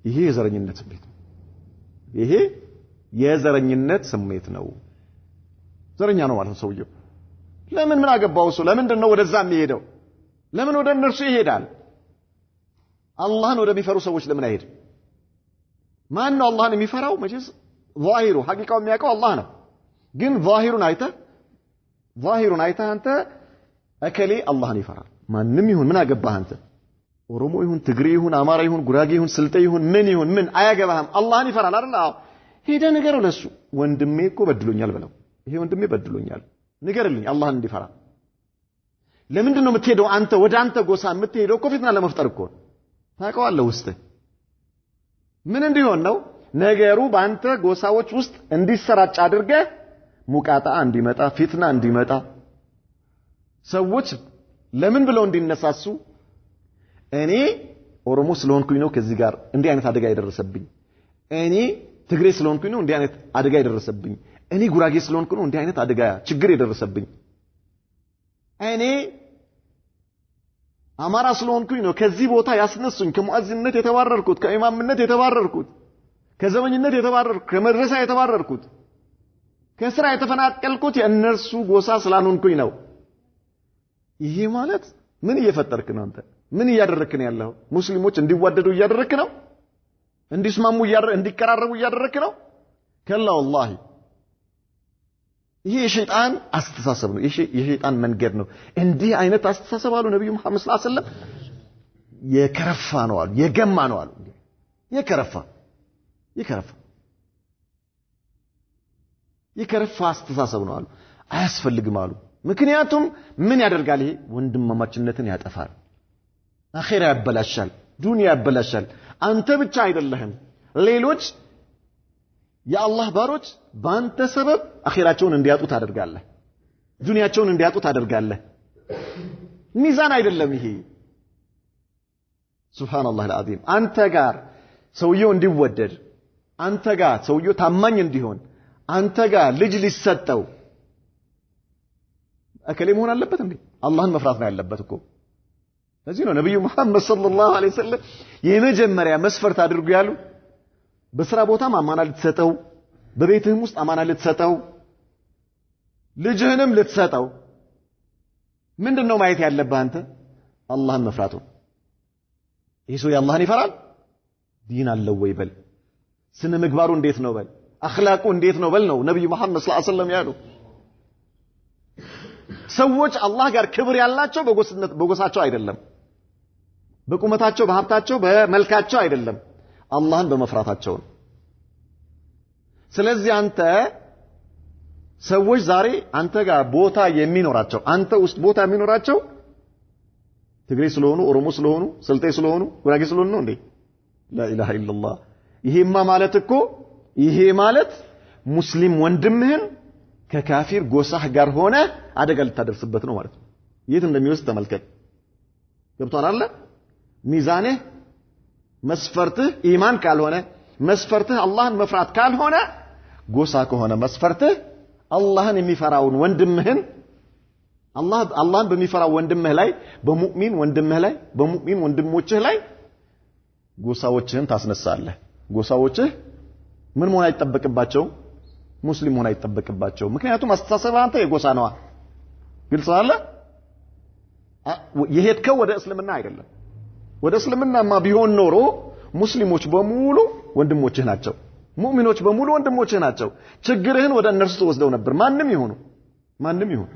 ይሄ የዘረኝነት ስሜት ነው ይሄ የዘረኝነት ስሜት ነው ዘረኛ ነው ማለት ነው ሰውየው ለምን ምን አገባው እሱ ለምንድን ነው ወደዛ የሚሄደው ለምን ወደ እነርሱ ይሄዳል አላህን ወደሚፈሩ ሰዎች ለምን አይሄድም ማን ነው አላህን የሚፈራው መቼስ ዛሂሩ ሐቂቃው የሚያውቀው አላህ ነው ግን ዛሂሩን አይተህ አንተ እከሌ አላህን ይፈራል ማንንም ይሁን ምን አገባህ አንተ ኦሮሞ ይሁን ትግሬ ይሁን አማራ ይሁን ጉራጌ ይሁን ስልጤ ይሁን ምን አያገባህም አላህን ይፈራል አይደል አዎ ሄደ ንገረው ለሱ ወንድሜ እኮ በድሎኛል በለው ይሄ ወንድሜ በድሎኛል ንገርልኝ አላህን እንዲፈራ ለምንድን ነው የምትሄደው አንተ ወደ አንተ ጎሳ የምትሄደው እኮ ፊትና ለመፍጠር እኮ ታውቀዋለህ ውስጥ ምን እንዲሆን ነው ነገሩ በአንተ ጎሳዎች ውስጥ እንዲሰራጭ አድርገህ ሙቃጣ እንዲመጣ ፊትና እንዲመጣ ሰዎች ለምን ብለው እንዲነሳሱ እኔ ኦሮሞ ስለሆንኩኝ ነው ከዚህ ጋር እንዲህ አይነት አደጋ የደረሰብኝ እኔ ትግሬ ስለሆንኩኝ ነው እንዲህ አይነት አደጋ የደረሰብኝ እኔ ጉራጌ ስለሆንኩ ነው እንዲህ አይነት አደጋ ችግር የደረሰብኝ እኔ አማራ ስለሆንኩኝ ነው ከዚህ ቦታ ያስነሱኝ ከሙአዚንነት የተባረርኩት ከኢማምነት የተባረርኩት ከዘመኝነት የተባረርኩት ከመድረሳ የተባረርኩት ከስራ የተፈናቀልኩት የእነርሱ ጎሳ ስላልሆንኩኝ ነው ይሄ ማለት ምን እየፈጠርክ ነው አንተ ምን እያደረክ ነው ያለው ሙስሊሞች እንዲዋደዱ እያደረክ ነው እንዲስማሙ እንዲቀራረቡ እያደረክ ነው ከላ والله ይሄ የሸይጣን አስተሳሰብ ነው የሸይጣን መንገድ ነው እንዲህ አይነት አስተሳሰብ አሉ ነብዩ መሐመድ ሰለላሁ ዐለይሂ ወሰለም የከረፋ ነው አሉ የገማ ነው አሉ የከረፋ አስተሳሰብ ነው አሉ አያስፈልግም አሉ ምክንያቱም ምን ያደርጋል ይሄ ወንድማማችነትን ያጠፋል አኺራ ያበላሻል ዱንያ ያበላሻል አንተ ብቻ አይደለህም ሌሎች የአላህ ባሮች በአንተ ሰበብ አኺራቸውን እንዲያጡ ታደርጋለህ ዱንያቸውን እንዲያጡ ታደርጋለህ ሚዛን አይደለም ይሄ ሱብሃንአላህ አልዓዚም አንተ ጋር ሰውየው እንዲወደድ አንተ ጋር ሰውየው ታማኝ እንዲሆን አንተ ጋር ልጅ ሊሰጠው እከሌ መሆን አለበት እንዴ አላህን መፍራት ነው ያለበት እኮ ለዚህ ነው ነብዩ መሐመድ ሰለላሁ ዐለይሂ ወሰለም የመጀመሪያ መስፈርት አድርጉ ያሉ በስራ ቦታም አማና ልትሰጠው በቤትህም ውስጥ አማና ልትሰጠው ልጅህንም ልትሰጠው ምንድነው ማየት ያለብህ አንተ አላህን መፍራቱ ይሄ ሰው አላህን ይፈራል ዲን አለው ወይ በል ስነ ምግባሩ እንዴት ነው በል አኽላቁ እንዴት ነው በል ነው ነብዩ መሐመድ ሰለላሁ ዐለይሂ ወሰለም ያሉ ሰዎች አላህ ጋር ክብር ያላቸው በጎሳቸው አይደለም በቁመታቸው በሀብታቸው በመልካቸው አይደለም አላህን በመፍራታቸው ነው ስለዚህ አንተ ሰዎች ዛሬ አንተ ጋር ቦታ የሚኖራቸው አንተ ውስጥ ቦታ የሚኖራቸው ትግሬ ስለሆኑ ኦሮሞ ስለሆኑ ስልጤ ስለሆኑ ጉራጌ ስለሆኑ ነው እንዴ لا اله الا الله ይሄማ ማለት እኮ ይሄ ማለት ሙስሊም ወንድምህን ከካፊር ጎሳህ ጋር ሆነ አደጋ ልታደርስበት ነው ማለት ነው የት እንደሚወስድ ተመልከት ገብቷል አይደል ሚዛንህ መስፈርትህ ኢማን ካልሆነ መስፈርትህ አላህን መፍራት ካልሆነ ጎሳ ከሆነ መስፈርትህ አላህን የሚፈራውን ወንድምህን አላህን በሚፈራው ወንድምህ ላይ በሙእሚን ወንድምህ ላይ በሙእሚን ወንድሞችህ ላይ ጎሳዎችህን ታስነሳለህ ጎሳዎችህ ምን መሆን አይጠበቅባቸው ሙስሊም ሆነ አይጠበቅባቸው ምክንያቱም አስተሳሰብ አንተ የጎሳ ነዋ ግልጽ አለ የሄድከው ወደ እስልምና አይደለም ወደ እስልምናማ ቢሆን ኖሮ ሙስሊሞች በሙሉ ወንድሞችህ ናቸው ሙእሚኖች በሙሉ ወንድሞችህ ናቸው ችግርህን ወደ እነርሱ ተወስደው ነበር ማንንም ይሁን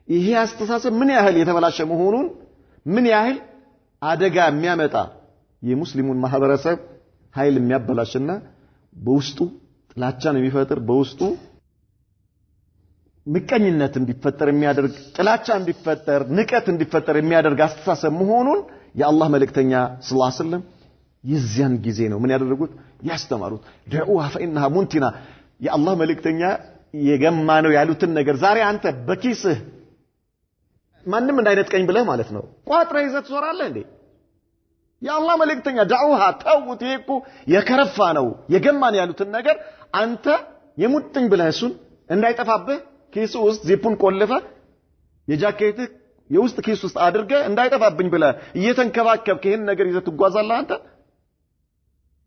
ይሄ አስተሳሰብ ምን ያህል የተበላሸ መሆኑን ምን ያህል አደጋ የሚያመጣ የሙስሊሙን ማህበረሰብ ኃይል የሚያበላሽና በውስጡ ጥላቻን የሚፈጥር በውስጡ ምቀኝነት እንዲፈጠር የሚያደርግ ጥላቻ እንዲፈጠር ንቀት እንዲፈጠር የሚያደርግ አስተሳሰብ መሆኑን የአላህ መልእክተኛ ሰለላሁ ዐለይሂ ወሰለም የዚያን ጊዜ ነው ምን ያደረጉት ያስተማሩት ደዑሃ ፈኢንሃ ሙንቲና የአላህ መልእክተኛ የገማ ነው ያሉትን ነገር ዛሬ አንተ በኪስህ ማንንም እንዳይነጥቀኝ ብለህ ማለት ነው ቋጥረህ ይዘህ ትዞራለህ እንዴ የአላህ መልእክተኛ ደዑሃ ተውት ይሄኮ የከረፋ ነው የገማ ነው ያሉትን ነገር አንተ የሙጥኝ ብለህ እሱን እንዳይጠፋብህ ኪስ ውስጥ ዚፑን ቆልፈህ የጃኬትህ የውስጥ ኪስ ውስጥ አድርገህ እንዳይጠፋብኝ ብለህ እየተንከባከብክ ይሄን ነገር ይዘህ ትጓዛለህ አንተ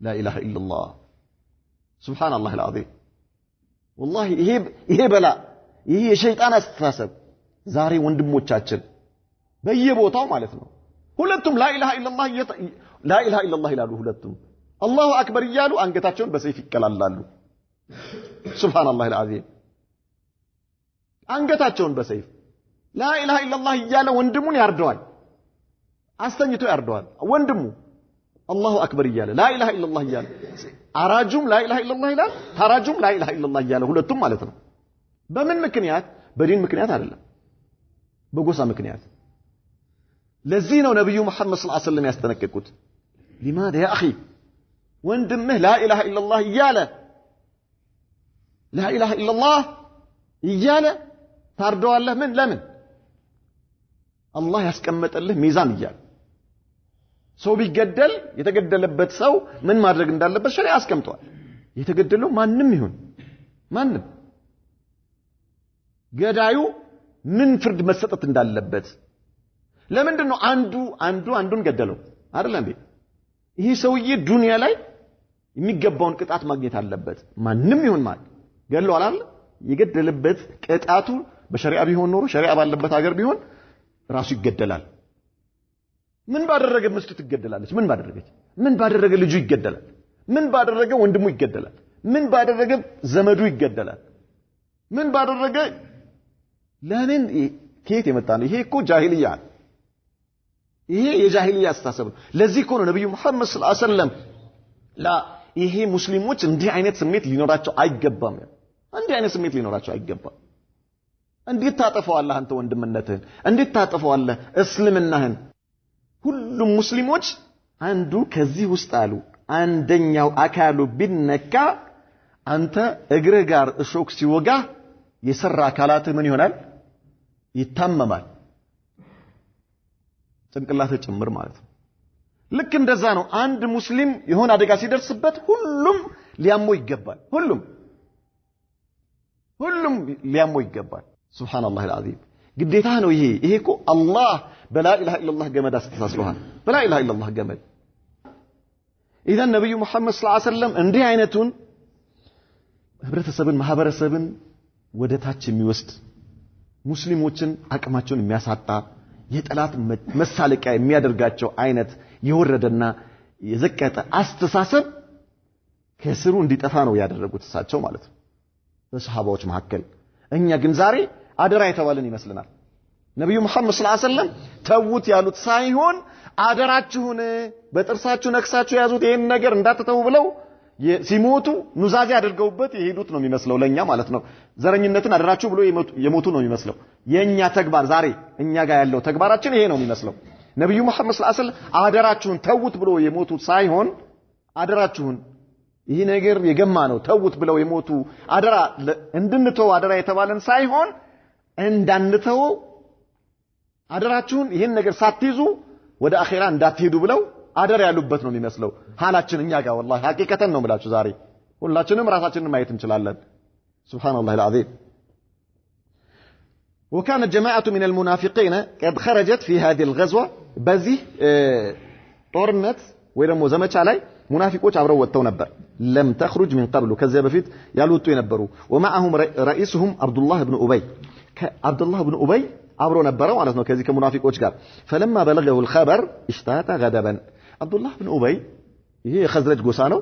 لا إله إلا الله سبحان الله العظيم والله ይሄ በላ ይሄ የሸይጣን አስተሳሰብ ዛሬ ወንድሞቻችን በየቦታው ማለት ነው ሁለቱም لا إله إلا الله لا إله إلا الله ይላሉ ሁለቱም አላሁ አክበር ይያሉ አንገታቸውን በሰይፍ ይቀላላሉ سبحان الله العظيم አንገታቸውን በሰይፍ لا إله إلا الله ይያለ ወንድሙን ያርደዋል አስተኝቶ ያርደዋል ወንድሙ الله أكبر ياله لا إله إلا الله ياله أراجم لا إله إلا الله ياله تراجم لا إله إلا الله ياله ሁለቱም ማለት ነው በምን ምክንያት በዲን ምክንያት አይደለም በጎሳ ምክንያት ለዚህ ነው ነብዩ መሐመድ ሰለላሁ ዐለይሂ ወሰለም ያስጠነቀቁት لماذا يا أخي ወንድምህ لا إله إلا الله ياله لا إله إلا الله ياله ታርደዋለህ ምን ለምን አላህ ያስቀመጠልህ ሚዛን ይያል ሰው ቢገደል የተገደለበት ሰው ምን ማድረግ እንዳለበት ሸሪዓ አስቀምጧል የተገደለው ማንንም ይሁን ማንንም ገዳዩ ምን ፍርድ መሰጠት እንዳለበት ለምንድነው አንዱን ገደለው አይደል እንዴ ይሄ ሰውዬ ዱንያ ላይ የሚገባውን ቅጣት ማግኘት አለበት ማንንም ይሁን ማለት ገለው አይደል የገደለበት ቅጣቱ በሸሪዓ ቢሆን ኖሮ ሸሪዓ ባለበት ሀገር ቢሆን ራሱ ይገደላል ምን ባደረገ ምስቱ ትገደላለች ምን ባደረገ ልጁ ይገደላል ምን ባደረገ ወንድሙ ይገደላል ምን ባደረገ ዘመዱ ይገደላል ምን ባደረገ ለምን ከየት የመጣ ነው ይሄ እኮ ጃሂልያ ይሄ የጃሂልያ አስተሳሰብ ነው ለዚህ እኮ ነው ነብዩ መሐመድ ሰለላሁ ዐለይሂ ወሰለም ይሄ ሙስሊሞች እንዲህ አይነት ስሜት ሊኖራቸው አይገባም እንዲህ አይነት ስሜት ሊኖራቸው አይገባም እንዴት ታጠፈዋለህ አንተ ወንድምነትህን እንዴት ታጠፈዋለህ እስልምናህን ሁሉም ሙስሊሞች አንዱ ከዚህ ውስጥ አሉ አንደኛው አካሉ ቢነካ አንተ እግርህ ጋር እሾክ ሲወጋ የሰራ አካላት ምን ይሆናል ይታመማል ጭንቅላት ጭምር ማለት ነው ልክ እንደዛ ነው አንድ ሙስሊም የሆነ አደጋ ሲደርስበት ሁሉም ሊያመው ይገባል ሁሉም ሊያመው ይገባል ሱብሃንአላህ አልዓዚም ግዴታ ነው ይሄ እኮ አላህ በላ ኢላሃ ኢላላህ ገመድ አስተሳስሮሃል በላ ኢላሃ ኢላላህ ገመድ اذا ነብዩ መሐመድ ሰለላሁ ዐለይሂ ወሰለም እንዲህ አይነቱን ህብረተሰብን ማህበረሰብን ወደ ታች የሚወስድ ሙስሊሞችን አቅማቸውን የሚያሳጣ የጠላት መሳለቂያ የሚያደርጋቸው አይነት የወረደና የዘቀጠ አስተሳሰብ ከስሩ እንዲጠፋ ነው ያደረጉት እሳቸው ማለት ነው በሰሃባዎች መካከል እኛ ግን ዛሬ አደራ የተባለን ይመስልናል ነብዩ መሐመድ ሰለላሁ ዐለይሂ ወሰለም ተውት ያሉት ሳይሆን አደራችሁን በጥርሳችሁ ነክሳችሁ ያዙት ይሄን ነገር እንዳትተው ብለው ሲሞቱ ኑዛዜ አድርገውበት የሄዱት ነው የሚመስለው ለኛ ማለት ነው ዘረኝነትን አደራችሁ ብሎ የሞቱ ነው የሚመስለው የኛ ተግባር ዛሬ እኛ ጋር ያለው ተግባራችን ይሄ ነው የሚመስለው ነብዩ መሐመድ ሰለላሁ ዐለይሂ ወሰለም አደራችሁን ተውት ብሎ የሞቱት ሳይሆን አደራችሁን ይሄ ነገር የገማ ነው ተውት ብለው የሞቱ አደራ እንድንተው አደራ የተባለን ሳይሆን እንዳንተው አደራችሁን ይሄን ነገር ሳትይዙ ወደ አኺራ እንዳትሄዱ ብለው አደራ ያሉበት ነው የሚመስለው ሐላችን እኛ ጋር والله ሐቂቀተን ነው የምላችሁ ዛሬ ሁላችንም ራሳችንን ማየት እንችላለን ሱብሃንአላህ አልዓዚም وكان جماعه من المنافقين قد خرجت في هذه الغزوه በዚህ ጦርነት ወይ ደግሞ ዘመቻ ላይ ሙናፊቆች አብረው ወጥተው ነበር لم تخرج من قبل ከዚያ በፊት ያልወጡ የነበሩ ومعهم رئيسهم عبد الله بن ابي عبد الله بن ابي አብሮ ነበረ ማለት ነው ከዚህ ከሙናፊቆች ጋር فلما بلغه الخبر اشتاق غضبا عبد الله بن ابي ይሄ የኸዝረጅ ጎሳ ነው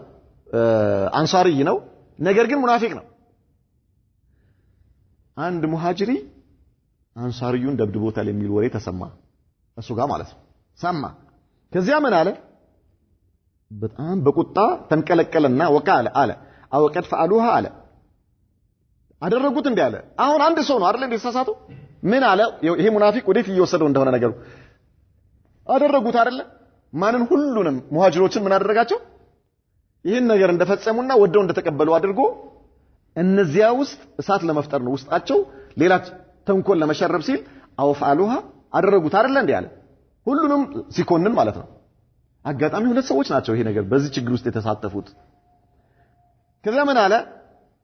አንሳሪ ነው ነገር ግን ሙናፊቅ ነው አንድ ሙሃጅሪ አንሳሪዩን ደብድቦታል የሚል ወሬ ተሰማ እሱ ጋር ማለት ነው ሰማ ከዚያ ምን አለ በጣም በቁጣ ተንቀለቀለና ወቃለ አለ አው ቀድ ፈዓሉሃ አለ አደረጉት እንዴ አለ አሁን አንድ ሰው ነው አይደል እንዴ ተሳሳተው ምን አለ ይሄ ሙናፊቅ ወዴት እየወሰደው እንደሆነ ነገሩ አደረጉት አይደል ማንን ሁሉንም ሙሃጅሮችን ምን አደረጋቸው ይሄን ነገር እንደፈጸሙና ወደው እንደተቀበሉ አድርጎ እነዚያ ውስጥ እሳት ለመፍጠር ነው ውስጣቸው ሌላ ተንኮል ለመሸረብ ሲል አውፋሉሃ አደረጉት አይደል እንዴ አለ ሁሉንም ሲኮንን ማለት ነው አጋጣሚ ሁለት ሰዎች ናቸው ይሄ ነገር በዚህ ችግር ውስጥ የተሳተፉት ከዛ ምን አለ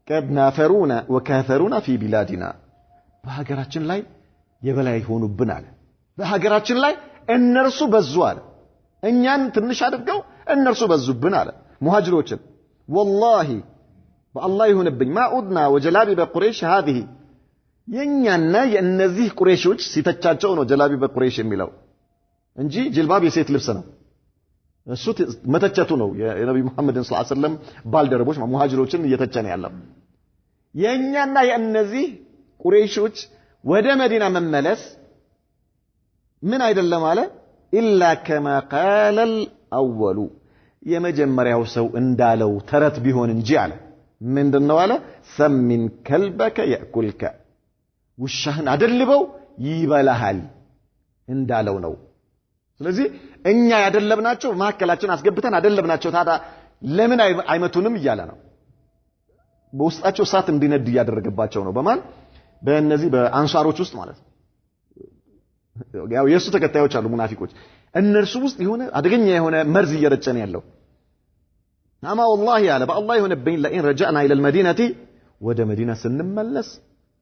قد نافرونا وكاثرونا في بلادنا በሀገራችን ላይ የበላይ ሆኑብን አለ በሀገራችን ላይ እነርሱ በዙ አለ እኛን ትንሽ አድርገው እነርሱ በዙብን አለ ሙሃጅሮችን والله በአላህ ይሁንብኝ ማኡድና ወጀላቢ በቁረይሽ هذه የኛና የእነዚህ ቁረይሾች ሲተቻቸው ነው ጀላቢ በቁረይሽ የሚለው እንጂ ጅልባብ የሴት ልብስ ነው እሱ መተቸቱ ነው የነብዩ መሐመድ ሰለላሁ ዐለይሂ ወሰለም ባልደረቦች ሙሃጅሮችን እየተቸነ ያለው የኛና የእነዚህ ቁረይሾች ወደ መዲና መመለስ ምን አይደለም አለ ኢላ كما قال الاول የመጀመሪያው ሰው እንዳለው ተረት ቢሆን እንጂ አለ ምንድነው አለ ሰሚን ከልበከ ያኩልከ ውሻህን አደልበው ይበላሃል እንዳለው ነው ስለዚህ እኛ ያደለብናቸው ማከላችን አስገብተን አደለብናቸው ታዲያ ለምን አይመቱንም እያለ ነው በውስጣቸው እሳት እንዲነድ ያደረገባቸው ነው በማን በእነዚህ በአንሳሮች ውስጥ ማለት ነው ያው የሱ ተከታዮች አሉ ሙናፊቆች እነርሱ ውስጥ የሆነ አደገኛ የሆነ መርዝ እየረጨን ያለው አማ والله ያለ በአላህ ይሁንብኝ ለኢን ረጃዕና ኢለ المدينه ወደ መዲና ስንመለስ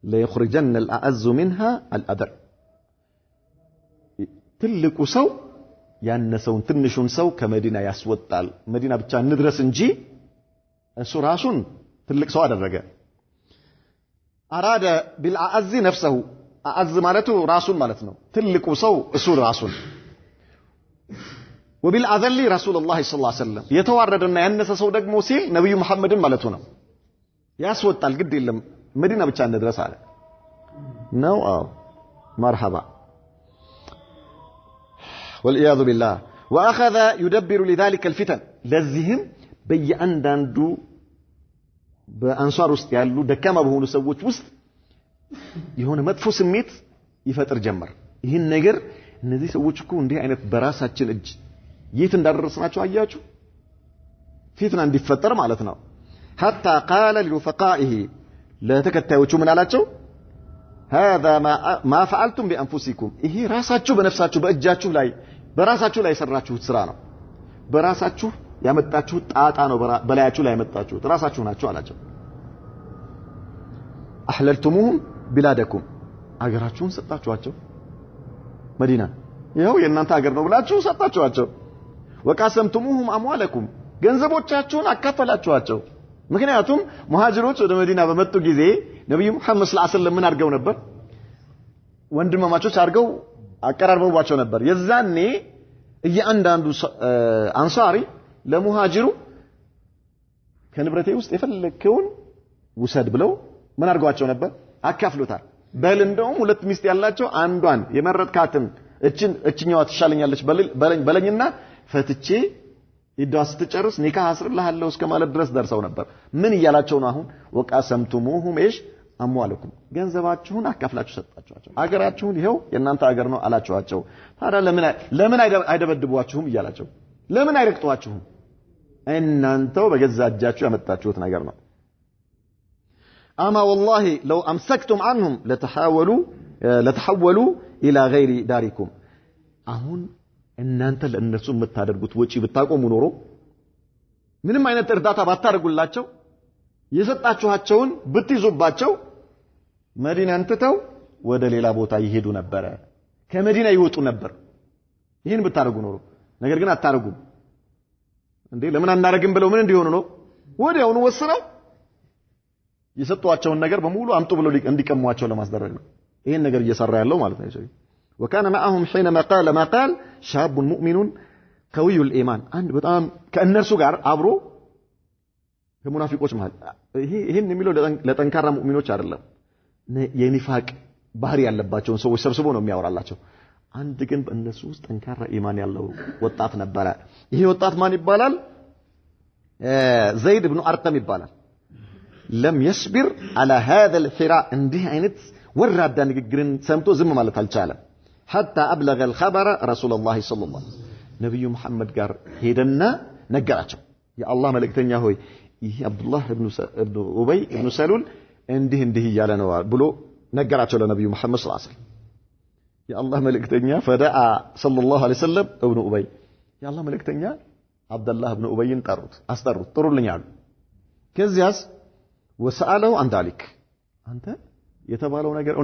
ليخرجن الأعز منها الأدر ትልቁ ሰው ያነሰውን ትንሹን ሰው ከመዲና ያስወጣል መዲና ብቻ እንድረስ እንጂ እሱ ራሱን ትልቅ ሰው አደረገ አራደ بالأعز نفسه أعز ማለቱ ራሱን ማለት ነው ትልቁ ሰው እሱ ራሱን وبالأذل رسول الله صلى الله عليه وسلم የተዋረደና ያነሰ ሰው ደግሞ ሲል ነብዩ መሐመድን ማለቱ ነው ያስወጣል ግድ የለም መዲና ብቻ እንድረስ አለ ነው مرحبا والعياذ بالله واخذ يدبر لذلك الفتن ለዚህም በየአንዳንዱ በአንሷር ውስጥ ያሉ ደካማ በሆኑ ሰዎች ውስጥ የሆነ መጥፎ ስሜት ይፈጥር ጀመር ይህን ነገር እነዚህ ሰዎች እኮ እንዲህ አይነት በራሳችን እጅ የት እንዳደረስናቸው አያችሁ ፊትና እንዲፈጠር ማለት ነው حتى قال لرفقائه ለተከታዮቹ ምን አላቸው هذا ما فعلتم بانفسكم ይሄ ራሳችሁ በነፍሳችሁ በእጃችሁ ላይ በራሳችሁ ላይ ሰራችሁት ስራ ነው በራሳችሁ ያመጣችሁት ጣጣ ነው በላያችሁ ላይ ያመጣችሁት ራሳችሁ ናችሁ አላቸው احللتموهم بلادكم አገራችሁን ሰጣችኋቸው መዲና ይሄው የእናንተ ሀገር ነው ብላችሁ ሰጣችኋቸው وقاسمتموهم اموالكم ገንዘቦቻችሁን አካፈላችኋቸው ምክንያቱም ሙሃጅሮች ወደ መዲና በመጡ ጊዜ ነብዩ መሐመድ ሰለላሁ ዐለይሂ ወሰለም ምን አድርገው ነበር ወንድማማቾች አድርገው አቀራርበዋቸው ነበር የዛኔ እያንዳንዱ አንሳሪ ለሙሃጅሩ ከንብረቴ ውስጥ የፈለከውን ውሰድ ብለው ምን አድርገዋቸው ነበር አካፍሉታል በል እንደውም ሁለት ሚስት ያላቸው አንዷን የመረጥካትን እችኛዋ ትሻለኛለች በለኝና ፈትቼ ይዳስ ተጨርስ ኒካህ አስርልሃለሁ እስከማለት ድረስ ደርሰው ነበር ምን ይያላቸው ነው አሁን ወቃሰምቱሙሁም ايش አሟለኩም ገንዘባችሁን አካፍላችሁ ሰጣችኋቸው አገራችሁን ይሄው የእናንተ አገር ነው አላችኋቸው ታዲያ ለምን አይደበድቧችሁም ይያላቸው ለምን አይረቅጧችሁም እናንተው በገዛ እጃችሁ ያመጣችሁት ነገር ነው اما والله لو امسكتم عنهم لتحولوا الى غير داركم አሁን እናንተ ለእነሱ የምታደርጉት ወጪ ብታቆሙ ኖሮ ምንም አይነት እርዳታ ባታደርጉላቸው የሰጣችኋቸውን ብትይዙባቸው መዲናን ትተው ወደ ሌላ ቦታ ይሄዱ ነበር ከመዲና ይወጡ ነበር ይሄን ብታደርጉ ኖሮ ነገር ግን አታረጉም እንዴ ለምን አናረግም ብለው ምን እንዲሆኑ ነው ወዲያውኑ ወስነው የሰጧቸውን ነገር በሙሉ አምጡ ብለው እንዲቀሟቸው ለማስደረግ ነው ይሄን ነገር እየሰራ ያለው ማለት ነው وكان معهم حينما قال ما قال شاب مؤمن قوي الايمان አንድ በጣም ከእነርሱ ጋር አብሮ ከሙናፊቆች ማለት ይሄን የሚለው ለጠንካራ ሙእሚኖች አይደለም የኒፋቅ ባህሪ ያለባቸው ሰዎች ሰብስቦ ነው የሚያወራላቸው አንድ ግን በእነሱ ውስጥ ጠንካራ ኢማን ያለው ወጣት ነበር ይሄ ወጣት ማን ይባላል ዘይድ ኢብኑ አርቀም ይባላል ለም يصبر على هذا الحراء እንዲህ አይነት ወራዳ ንግግርን ሰምቶ ዝም ማለት አልቻለም حتى أبلغ الخبر رسول الله صلى الله عليه وسلم ነብዩ መሐመድ ጋር ሄደና ነገራቸው የአላህ መልእክተኛ ሆይ ይህ አብዱላህ ኢብኑ ኡበይ ኢብኑ ሰሉል እንዲህ እያለ ነው ብሎ ነገራቸው ለነብዩ መሐመድ ሰለላሁ ዐለይሂ ወሰለም የአላህ መልእክተኛ ፈዳአ ሰለላሁ ዐለይሂ ወሰለም ኢብኑ ኡበይ የአላህ መልእክተኛ አብዱላህ ኢብኑ ኡበይን አስጠሩት ጥሩልኝ አሉ ከዚያስ ወሰአለው عن ذلك አንተ የተባለው ነገር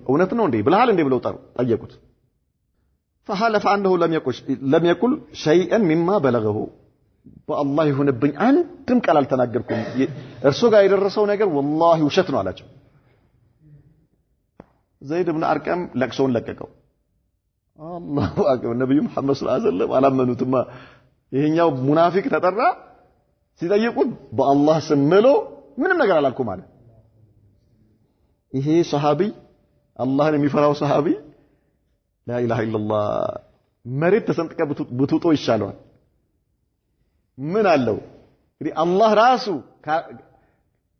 እውነት ነው እንዴ ብለሃል እንዴ ብለው ጠየቁት فحلف انه لم يقل شيئا مما بلغه በአላህ ይሁንብኝ አንድም ቃል አልተናገርኩም እርሱ ጋር የደረሰው ነገር والله ውሸት ነው አላቸው ዘይድ ኢብኑ አርቀም ለቅሶውን ለቀቀው አላሁ አክበር ነብዩ መሐመድ ሰለላሁ ዐለይሂ ወሰለም አላመኑትማ ይሄኛው ሙናፊቅ ተጠራ ሲጠይቁት በአላህ ስም ብሎ ምንም ነገር አላልኩም አለ ይሄ ሱሐቢ አላህን የሚፈራው ሱሐቢ لا اله الا الله መሬት ተሰንጥቀ ብትውጦ ይሻለዋል ምን አለው እንግዲህ አላህ ራሱ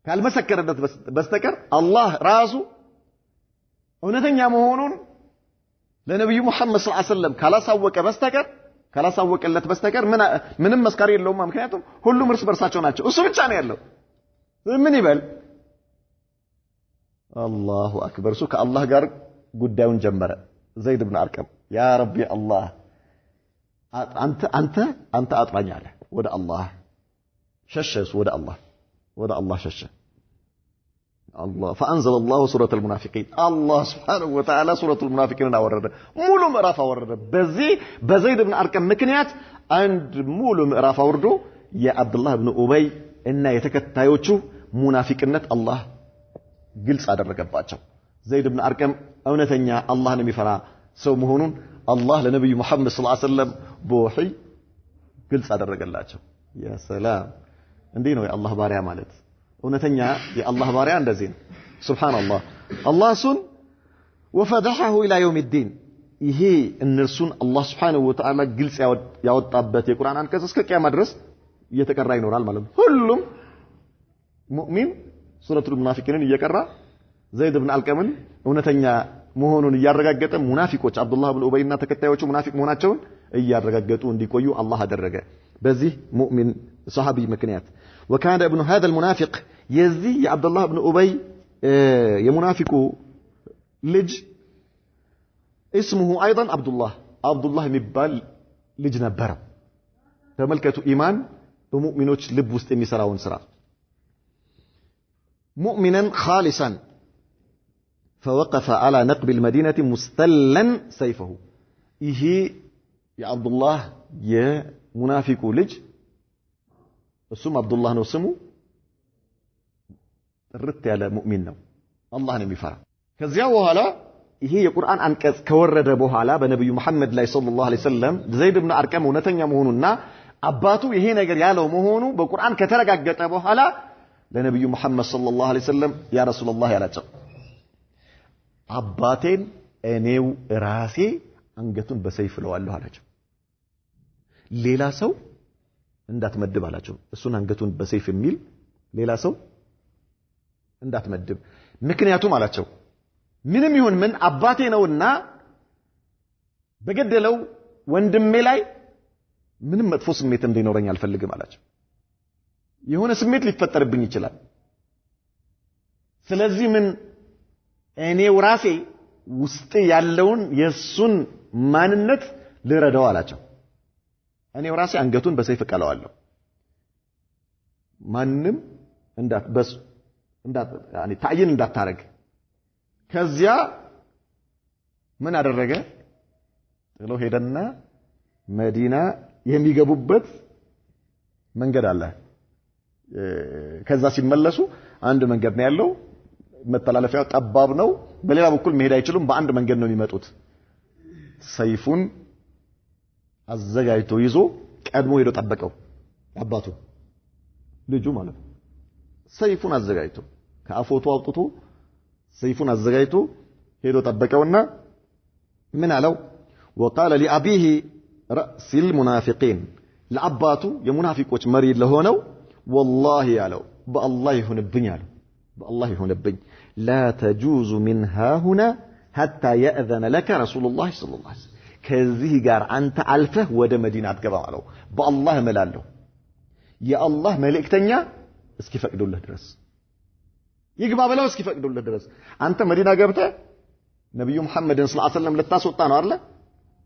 ካልመሰከረለት በስተቀር አላህ ራሱ እውነተኛ መሆኑን ለነብዩ መሐመድ ሰለላሁ ዐለይሂ ወሰለም ካላሳወቀለት በስተቀር ምንም መስካሪ የለውም ምክንያቱም ሁሉም እርስ በርሳቸው ናቸው እሱ ብቻ ነው ያለው ምን ይበል አላሁ አክበር እሱ ከአላህ ጋር ጉዳዩን ጀመረ ዘይድ ኢብኑ አርቀም ያ ረቢ አላህ አንተ አጥራኝ አለ ወደ አላህ ሸሸስ ወደ አላህ ሸሸ الله فأنزل الله سورة المنافقين الله سبحانه وتعالى سورة المنافقين أورده مولو مقراف أورده بزيد بن أركم مكنيات عند مولو مقراف أورده يا عبد الله بن أبي إن يتكتايوچو منافقنت الله ግልጽ አደረገባቸው ዘይድ ኢብኑ አርቀም እውነተኛ አላህን የሚፈራ ሰው መሆኑን አላህ ለነብዩ መሐመድ ሰለላሁ ዐለይሂ ወሰለም በወህይ ግልጽ አደረገላቸው ያ ሰላም እንዴ ነው የአላህ ባሪያ ማለት እውነተኛ የአላህ ባሪያ እንደዚህ ነው ሱብሃንአላህ አላህ ሱን ወፈደሐሁ ኢላ የውም الدين ይሄ እነርሱን አላህ Subhanahu Wa Ta'ala ግልጽ ያወጣበት የቁርአን አንቀጽ እስከ ቂያማ ድረስ እየተቀራ ይኖራል ማለት ነው ሁሉም ሙእሚን ሱረቱል ሙናፊቂንን እየቀራ ዘይድ ኢብኑ አልቀምን እውነተኛ መሆኑን እያረጋገጠ ሙናፊቆች አብዱላህ ኢብኑ ኡበይና ተከታዮቹ ሙናፊቅ መሆናቸውን እያረጋገጡ እንዲቆዩ አላህ አደረገ በዚህ ሙእሚን ሱሐቢ ምክንያት وكان ابن هذا المنافق يزي عبد الله بن ابي يمنافق لج اسمه ايضا عبد الله የሚባል ልጅ ነበር ተመልከቱ ኢማን በሙእሚኖች ልብ ውስጥ የሚሰራውን ስራ مؤمنا خالصا فوقف على نقب المدينة مستلا سيفه ይሄ የአብዱላህ የሙናፊቁ ልጅ እሱም አብዱላህ ነው ስሙ ጥርት ያለ ሙእሚን ነው አላህን የሚፈራ ከዚያ በኋላ ይሄ የቁርአን አንቀጽ ከወረደ በኋላ በነብዩ መሐመድ ላይ ሰለላሁ ዐለይሂ ወሰለም ዘይድ ኢብኑ አርቀም እውነተኛ መሆኑና አባቱ ይሄ ነገር ያለው መሆኑ በቁርአን ከተረጋገጠ በኋላ ለነብዩ መሐመድ ሰለላሁ ዐለይሂ ወሰለም ያ ረሱላህ ያላቸው አባቴን እኔው ራሴ አንገቱን በሰይፍ ለዋለሁ አላቸው ሌላ ሰው እንዳትመድብ አላቸው እሱን አንገቱን በሰይፍ የሚል ሌላ ሰው እንዳትመድብ ምክንያቱም አላቸው ምንም ይሁን ምን አባቴ ነውና በገደለው ወንድሜ ላይ ምንም መጥፎ ስሜት እንዲኖረኝ አልፈልግም አላቸው የሆነ ስሜት ሊፈጠርብኝ ይችላል ስለዚህ ምን እኔው ራሴ ውስጥ ያለውን የሱን ማንነት ልረዳው አላቸው እኔው ራሴ አንገቱን በሰይፍ ቀለዋለሁ ማንንም ያኒ ታይን እንዳታረግ ከዚያ ምን አደረገ ጥሎ ሄደና መዲና የሚገቡበት መንገድ አለ ከዛ ሲመለሱ አንድ መንገድ ነው ያለው መተላለፊያው ጠባብ ነው በሌላ በኩል መሄድ አይችሉም በአንድ መንገድ ነው የሚመጡት ሰይፉን አዘጋጅቶ ይዞ ቀድሞ ሄዶ ጠበቀው አባቱ ልጁ ማለት ሰይፉን አዘጋጅቶ ከአፎቱ አውጥቶ ሰይፉን አዘጋጅቶ ሄዶ ጠበቀውና ምን አለው وقال لأبيه رأس المنافقين ለአባቱ የሙናፊቆች መሪ ለሆነው والله ያለው በአላህ ይሁንብኝ አለው بالله يهونبኝ لا تجوز من ها هنا حتى يأذن لك رسول الله صلى الله عليه وسلم ከዚህ ጋር አንተ አልፈህ ወደ መዲና አትገባም አለው በአላህ እምላለሁ የአላህ መልእክተኛ እስኪፈቅዱልህ ድረስ ይግባ ብለው እስኪፈቅዱልህ ድረስ አንተ መዲና ገብተህ ነብዩ መሐመድን ሰለላሁ ዐለይሂ ወሰለም ልታስወጣ ነው አይደል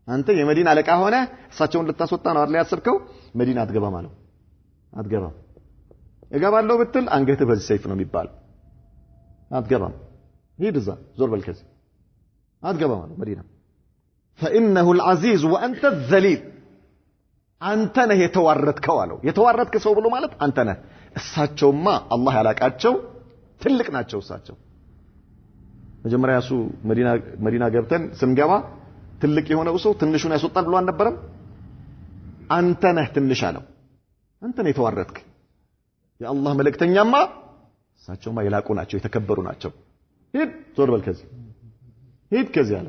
አንተ የመዲና አለቃ ሆነ እሳቸውን ልታስወጣ ነው አይደል ያሰብከው መዲና አትገባም አለው አትገባም እገባለሁ ብትል አንገትህ በዚህ ሰይፍ ነው የሚባል አትገባም ሂድ እዛ ዞር በል ከዚህ አትገባም አለው መዲና فإنه العزيز وأنت الذليل أنت نه يتواردكوا አለው የተዋረድክ ሰው ብሎ ማለት አንተ ነህ እሳቸውማ አላህ ያላቃቸው ትልቅ ናቸው እሳቸው መጀመሪያ ያሱ መዲና ገብተን ስንገባ ትልቅ የሆነው ሰው ትንሹን ያስወጣል ብሎ አልነበረም አንተ ነህ ትንሽ አለው አንተ ነህ የተዋረድክ የአላህ መልእክተኛማ እሳቸውማ የላቁ ናቸው የተከበሩ ናቸው ሂድ ዞር በል ከዚህ ሂድ ከዚህ አለ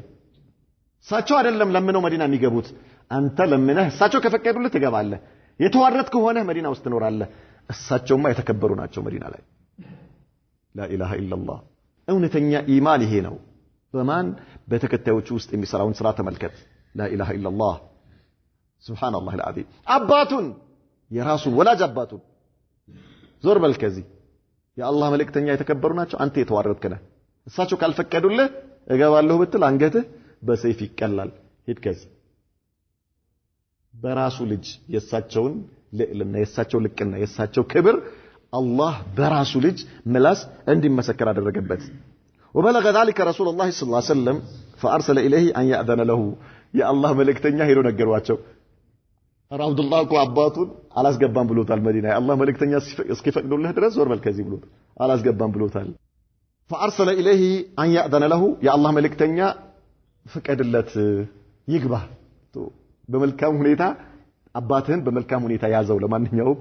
እሳቸው አይደለም ለምነው መዲና የሚገቡት አንተ ለምነህ እሳቸው ከፈቀዱልህ ትገባለህ የተዋረድክ ሆነህ መዲና ውስጥ ትኖራለህ እሳቸውማ የተከበሩ ናቸው መዲና ላይ لا إله إلا الله እውነተኛ ኢማን ይሄ ነው በማን በተከታዮቹ ውስጥ የሚሰራውን ስራ ተመልከት لا إله إلا الله سبحان الله العظيم አባቱን የራሱን ወላጅ አባቱን ዞር በል ከዚህ የአላህ መልእክተኛ የተከበሩ ናቸው አንተ የተዋረድክ ነህ እሳቸው ካልፈቀዱልህ እገባለሁ ብትል አንገትህ በሰይፍ ይቀላል ሂድ ከዚህ በራሱ ልጅ የሳቸውን ልዕልና የሳቸው ልቅና የሳቸው ክብር الله براس ልጅ ምላስ እንዲመሰከር አደረገበት وبلغ ذلك رسول الله صلى الله عليه وسلم فارسل اليه ان ياذن له يا الله ملكتኛ ሄዶ ነገሯቸው عبد الله እኮ አባቱን አላስገባም ብሎታል መዲና يا الله ملكتኛ እስኪፈቅዱልህ ድረስ ዞር በል ከዚህ ብሎታል አላስገባም ብሎታል فارسل اليه ان ياذن له يا الله ملكتኛ ፍቀድለት ይግባ በመልካም ሁኔታ አባትህን በመልካም ሁኔታ ያዘው ለማንኛውም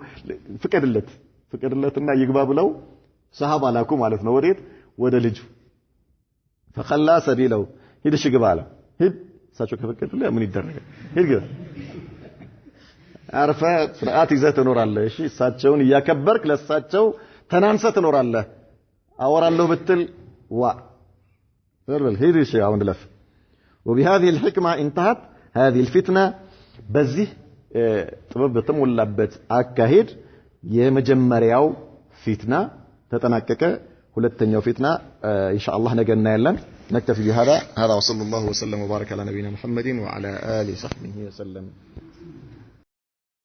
ፍቀድለትና ይግባ ብለው ሰሃባ ላኩ ማለት ነው ወዴት ወደ ልጁ فخلى سبيله ሂድሽ ግባ አለ ሂድ እሳቸው ከፈቀዱልህ ምን ይደረጋል ሂድ ግባ አርፈ ስርዓት ይዘህ ትኖራለህ እሺ እሳቸውን እያከበርክ ለእሳቸው ተናንሰህ ትኖራለህ አወራለሁ ብትል ዋ ዘርበል ሂድ እሺ አሁን ለፍ وبهذه الحكمة انتهت هذه الفتنة በዚህ ጥበብ በተሞላበት አካሄድ የመጀመሪያው ፊትና ተጠናቀቀ ሁለተኛው ፊትና ኢንሻአላህ ነገ እናያለን نكتفي بهذا وصلى الله وسلم وبارك على نبينا محمد وعلى آله وصحبه وسلم